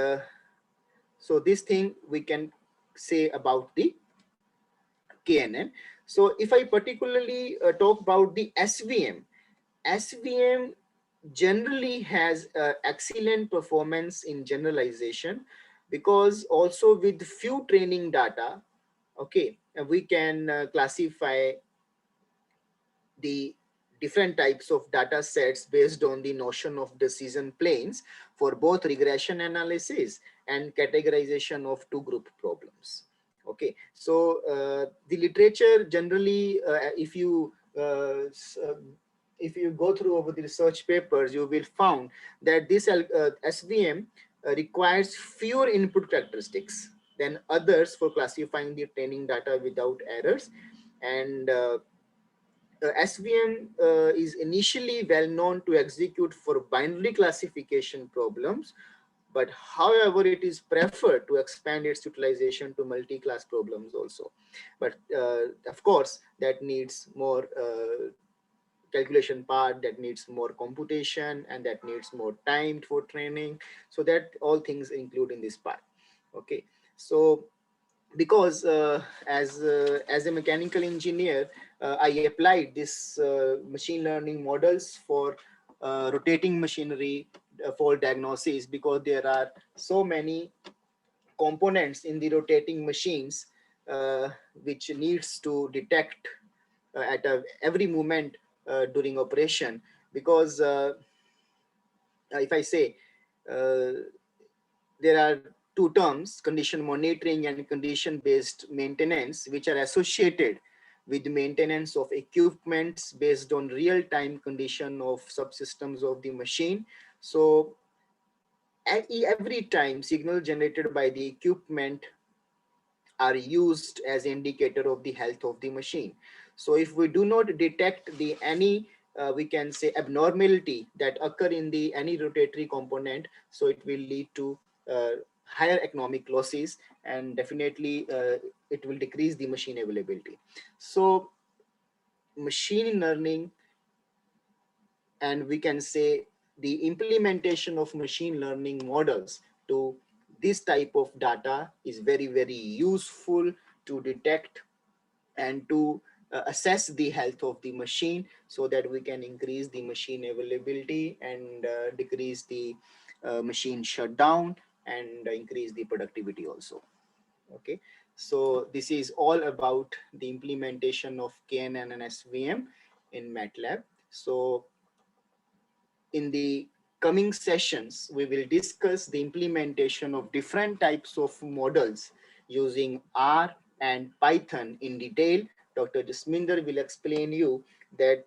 Speaker 3: so this thing we can say about the KNN. So if I particularly talk about the SVM generally has excellent performance in generalization, because also with few training data, okay, we can classify the different types of data sets based on the notion of decision planes for both regression analysis and categorization of two group problems. Okay, so the literature generally, if you go through over the research papers, you will found that this SVM requires fewer input characteristics than others for classifying the training data without errors. And SVM is initially well known to execute for binary classification problems, but however, it is preferred to expand its utilization to multi-class problems also. But of course, that needs more calculation part, that needs more computation, and that needs more time for training. So that all things include in this part. Okay, so because as a mechanical engineer, I applied this machine learning models for rotating machinery for diagnosis, because there are so many components in the rotating machines which needs to detect at every moment during operation. Because if I say there are two terms, condition monitoring and condition based maintenance, which are associated with maintenance of equipments based on real time condition of subsystems of the machine. So every time signal generated by the equipment are used as indicator of the health of the machine. So if we do not detect the any we can say abnormality that occur in the any rotatory component, so it will lead to higher economic losses, and definitely it will decrease the machine availability. So machine learning, and we can say the implementation of machine learning models to this type of data is very, very useful to detect and to assess the health of the machine, so that we can increase the machine availability and decrease the machine shutdown, and increase the productivity also. Okay, so this is all about the implementation of KNN and SVM in MATLAB. So in the coming sessions, we will discuss the implementation of different types of models using R and Python in detail. Dr. Jasminder will explain you that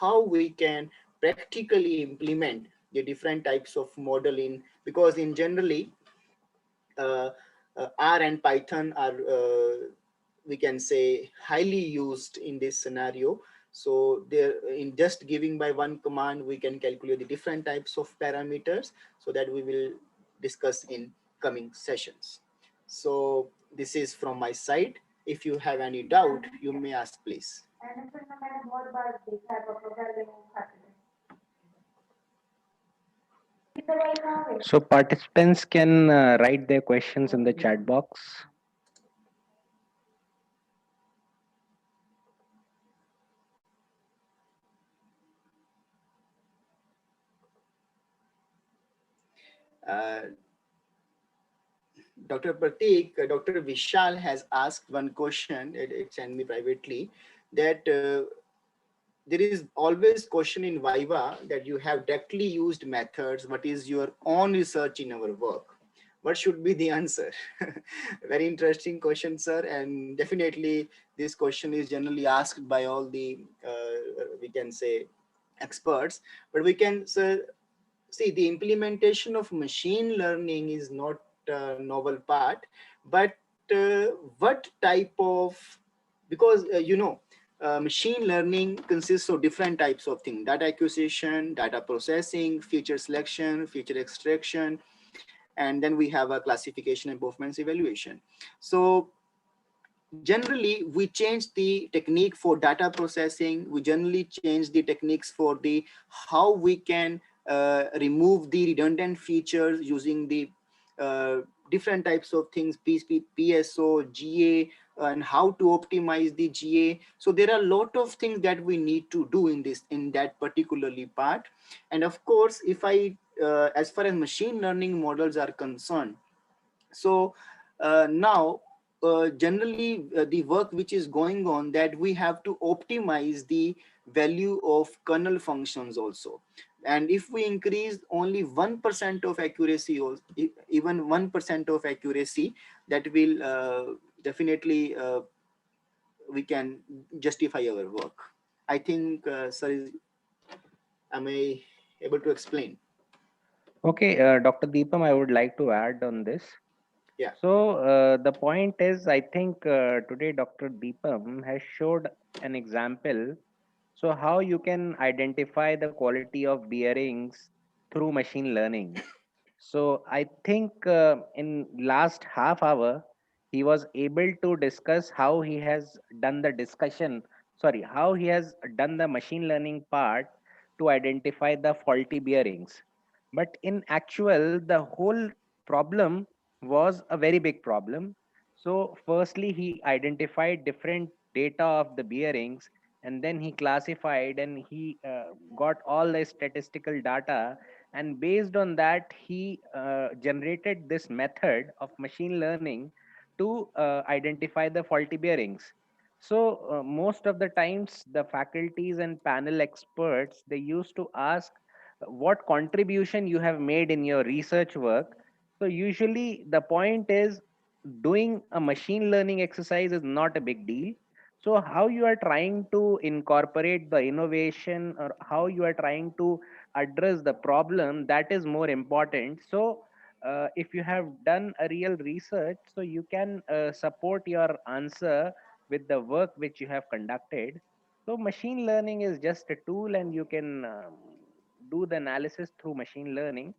Speaker 3: how we can practically implement the different types of modeling, because in generally uh, R and Python are we can say highly used in this scenario. So there, in just giving by one command, we can calculate the different types of parameters, so that we will discuss in coming sessions. So this is from my side. If you have any doubt, you may ask, please.
Speaker 5: So participants can write their questions in the chat box.
Speaker 3: Uh, Dr. Pratik, Dr. Vishal has asked one question. It sent me privately that there is always question in Viva that you have directly used methods. What is your own research in our work? What should be the answer? Very interesting question, sir. And definitely this question is generally asked by all the, we can say, experts. But we can, sir, see the implementation of machine learning is not a novel part, but what type of, because machine learning consists of different types of things: data acquisition, data processing, feature selection, feature extraction, and then we have a classification and performance evaluation. So generally we change the technique for data processing. We generally change the techniques for the how we can remove the redundant features using the different types of things, PSO, GA, and how to optimize the GA. So there are a lot of things that we need to do in this, in that particularly part. And of course, if I as far as machine learning models are concerned, so now generally the work which is going on, that we have to optimize the value of kernel functions also. And if we increase only 1% of accuracy, or even 1% of accuracy, that will definitely we can justify our work. I think, sir, am I able to explain?
Speaker 5: Okay, Dr. Deepam, I would like to add on this.
Speaker 3: Yeah.
Speaker 5: So the point is, I think today Dr. Deepam has showed an example. So how you can identify the quality of bearings through machine learning. So I think in last half hour, he was able to discuss how he has done the discussion, sorry, how he has done the machine learning part to identify the faulty bearings. But in actual, the whole problem was a very big problem. So firstly, he identified different data of the bearings, and then he classified, and he got all the statistical data, and based on that he generated this method of machine learning to identify the faulty bearings. So most of the times the faculties and panel experts, they used to ask what contribution you have made in your research work. So usually the point is, doing a machine learning exercise is not a big deal. So how you are trying to incorporate the innovation, or how you are trying to address the problem, that is more important. So if you have done a real research, so you can support your answer with the work which you have conducted. So machine learning is just a tool, and you can do the analysis through machine learning.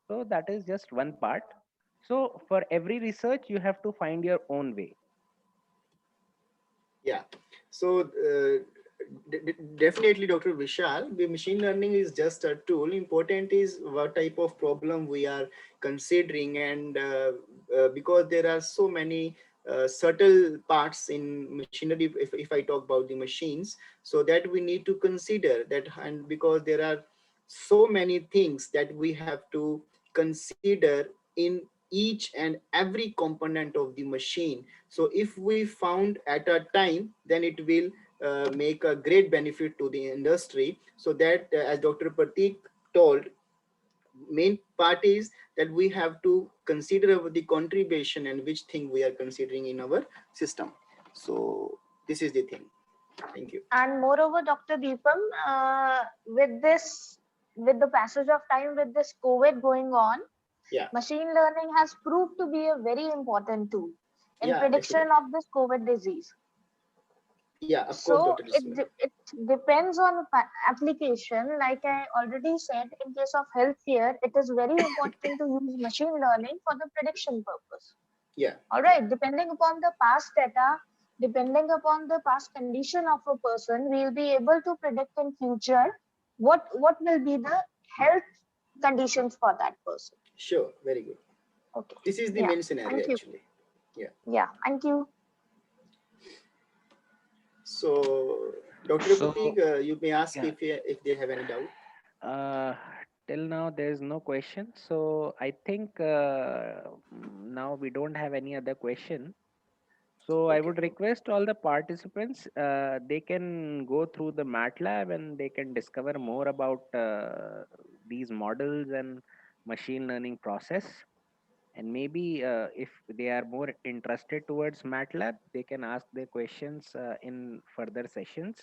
Speaker 5: So that is just one part. So for every research, you have to find your own way.
Speaker 3: Yeah. So definitely, Dr. Vishal, the machine learning is just a tool. Important is what type of problem we are considering, and because there are so many subtle parts in machinery, if I talk about the machines, so that we need to consider that, and because there are so many things that we have to consider in each and every component of the machine. So if we found at a time, then it will make a great benefit to the industry. So that as Dr. Pratik told, main part is that we have to consider the contribution and which thing we are considering in our system. So this is the thing. Thank you.
Speaker 2: And moreover, Dr. Deepam, with the passage of time, with this COVID going on,
Speaker 3: Yeah.
Speaker 2: machine learning has proved to be a very important tool in
Speaker 3: Yeah,
Speaker 2: prediction
Speaker 3: definitely.
Speaker 2: of this COVID disease.
Speaker 3: Yeah, of course,
Speaker 2: So
Speaker 3: Dr.
Speaker 2: it
Speaker 3: Jasminder.
Speaker 2: it depends on application. Like I already said, in case of healthcare, it is very important to use machine learning for the prediction purpose.
Speaker 3: Yeah.
Speaker 2: All right, depending upon the past data, depending upon the past condition of a person, we will be able to predict in future what will be the health conditions for that person.
Speaker 3: Sure, very good.
Speaker 2: Okay.
Speaker 3: This is the
Speaker 2: Yeah.
Speaker 3: main scenario.
Speaker 2: Thank you.
Speaker 3: Actually. Yeah.
Speaker 2: Yeah. Thank you.
Speaker 3: So, Dr.
Speaker 5: So
Speaker 3: Pratik, you may ask
Speaker 5: yeah,
Speaker 3: if they have any doubt.
Speaker 5: uh, till now there is no question. So I think now we don't have any other question. So I
Speaker 3: Okay.
Speaker 5: would request all the participants, they can go through the Matlab and they can discover more about these models and machine learning process. And maybe if they are more interested towards Matlab, they can ask their questions in further sessions.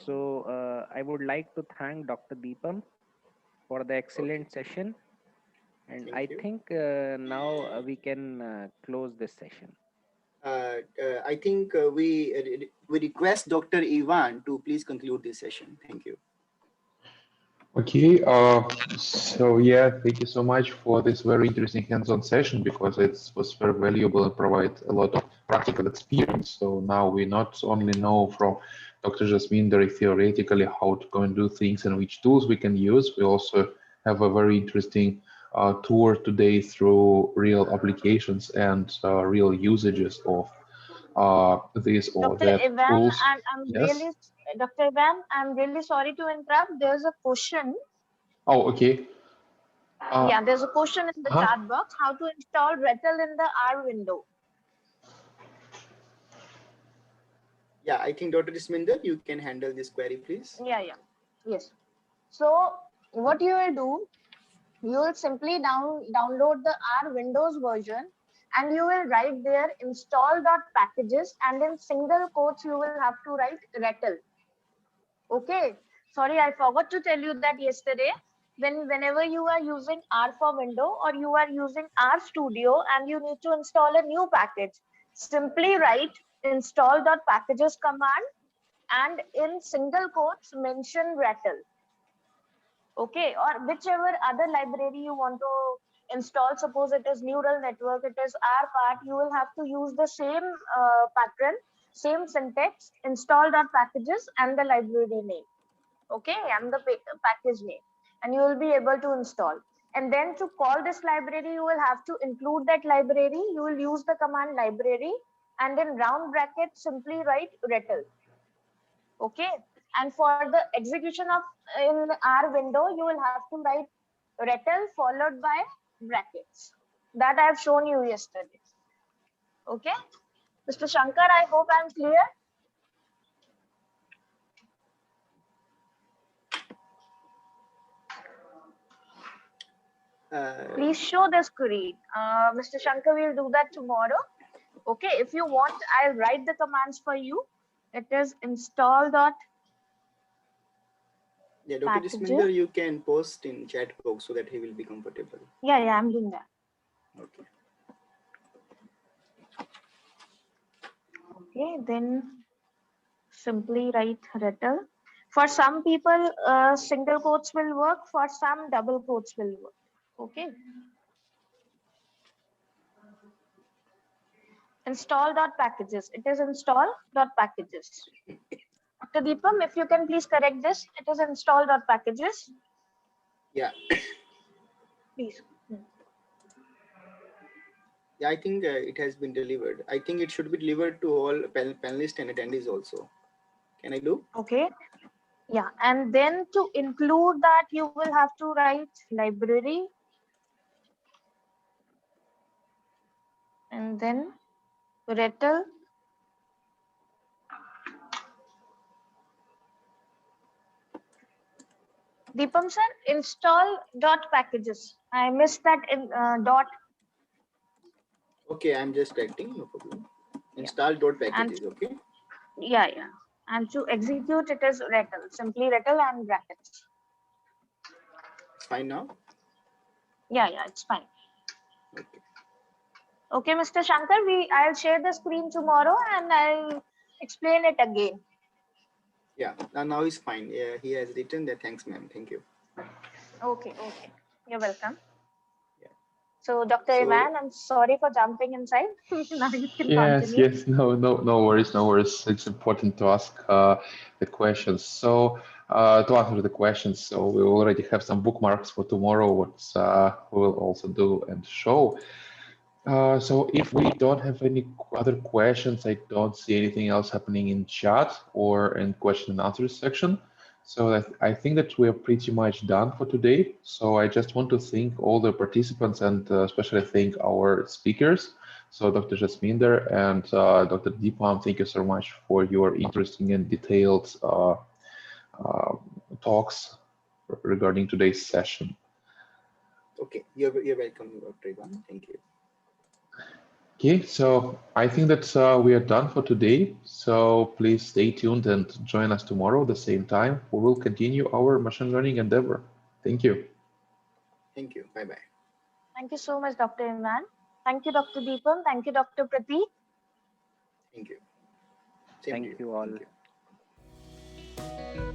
Speaker 5: So I would like to thank Dr. Deepam for the
Speaker 3: Okay.
Speaker 5: excellent session. And
Speaker 3: Thank
Speaker 5: I
Speaker 3: you.
Speaker 5: think now we can close this session.
Speaker 3: I think we request Dr. Ivan to please conclude this session. Thank you.
Speaker 1: Okay, so yeah, thank you so much for this very interesting hands-on session because it was very valuable and provide a lot of practical experience. So now we not only know from Dr. Jasminder theoretically how to go and do things and which tools we can use, we also have a very interesting tour today through real applications and real usages of these or
Speaker 2: Dr.
Speaker 1: that
Speaker 2: Ivan,
Speaker 1: tools. Yes.
Speaker 2: Dr. Ivan, I'm really sorry to interrupt. There's a question.
Speaker 1: Oh, okay.
Speaker 2: Yeah, there's a question in the
Speaker 1: Huh?
Speaker 2: chat box. How to install RETL in the R window?
Speaker 3: Yeah, I think Dr. Jasminder, you can handle this query, please.
Speaker 2: Yeah. Yes. So what you will do, you will simply download the R Windows version and you will write there install.packages and in single quotes you will have to write RETL. Okay. Sorry, I forgot to tell you that yesterday. Whenever you are using R for window or you are using R Studio and you need to install a new package, simply write install.packages command and in single quotes mention RETL. Okay, or whichever other library you want to install. Suppose it is neural network, it is R part, you will have to use the same pattern, same syntax, install.packages and the library name. Okay, and the package name, and you will be able to install. And then to call this library, you will have to include that library. You will use the command library and in round brackets simply write RETL. Okay, and for the execution of in R window, you will have to write RETL followed by brackets that I have shown you yesterday. Okay, Mr. Shankar, I hope I'm clear. Please show the screen. Mr. Shankar will do that tomorrow. Okay, if you want, I'll write the commands for you. It is install dot.
Speaker 3: Yeah, Dr. Jasminder, you can post in chat box so that he will be comfortable.
Speaker 2: Yeah, I'm doing that.
Speaker 3: Okay.
Speaker 2: Okay, then simply write RETL. For some people, single quotes will work. For some, double quotes will work. Okay. Install.packages. It is install.packages. Dr. Deepam, if you can please correct this, it is install.packages.
Speaker 3: Yeah.
Speaker 2: Please.
Speaker 3: Yeah, I think it has been delivered. I think it should be delivered to all panelists and attendees also. Can I do?
Speaker 2: Okay. Yeah. And then to include that, you will have to write library. And then RETL. Deepam sir, install.packages. I missed that in dot.
Speaker 3: Okay, I'm just writing, no problem. Install.packages, okay?
Speaker 2: Yeah, yeah. And to execute it is RETL, simply RETL and brackets.
Speaker 3: It's fine now?
Speaker 2: Yeah, yeah, it's fine.
Speaker 3: Okay.
Speaker 2: Okay, Mr. Shankar, I'll share the screen tomorrow and I'll explain it again.
Speaker 3: Yeah, now he's fine. Yeah, he has written that. Thanks, ma'am. Thank you.
Speaker 2: Okay, okay. You're welcome.
Speaker 3: Yeah.
Speaker 2: So, Dr. Ivan, I'm sorry for jumping inside. Now you can continue.
Speaker 1: Yes, no worries, no worries. It's important to ask the questions. So, to answer the questions, so we already have some bookmarks for tomorrow, what we will also do and show. So if we don't have any other questions, I don't see anything else happening in chat or in question and answer section. So I think that we are pretty much done for today. So I just want to thank all the participants and especially thank our speakers. So Dr. Jasminder and Dr. Deepam, thank you so much for your interesting and detailed talks regarding today's session.
Speaker 3: Okay, you're welcome, Dr. Ivan. Thank you.
Speaker 1: Okay, so I think that we are done for today. So please stay tuned and join us tomorrow at the same time. We will continue our machine learning endeavor. Thank you.
Speaker 3: Thank you. Bye-bye.
Speaker 2: Thank you so much, Dr. Ivan. Thank you, Dr. Deepam. Thank you, Dr. Prateek.
Speaker 3: Thank you.
Speaker 5: Thank you all.
Speaker 3: Thank you.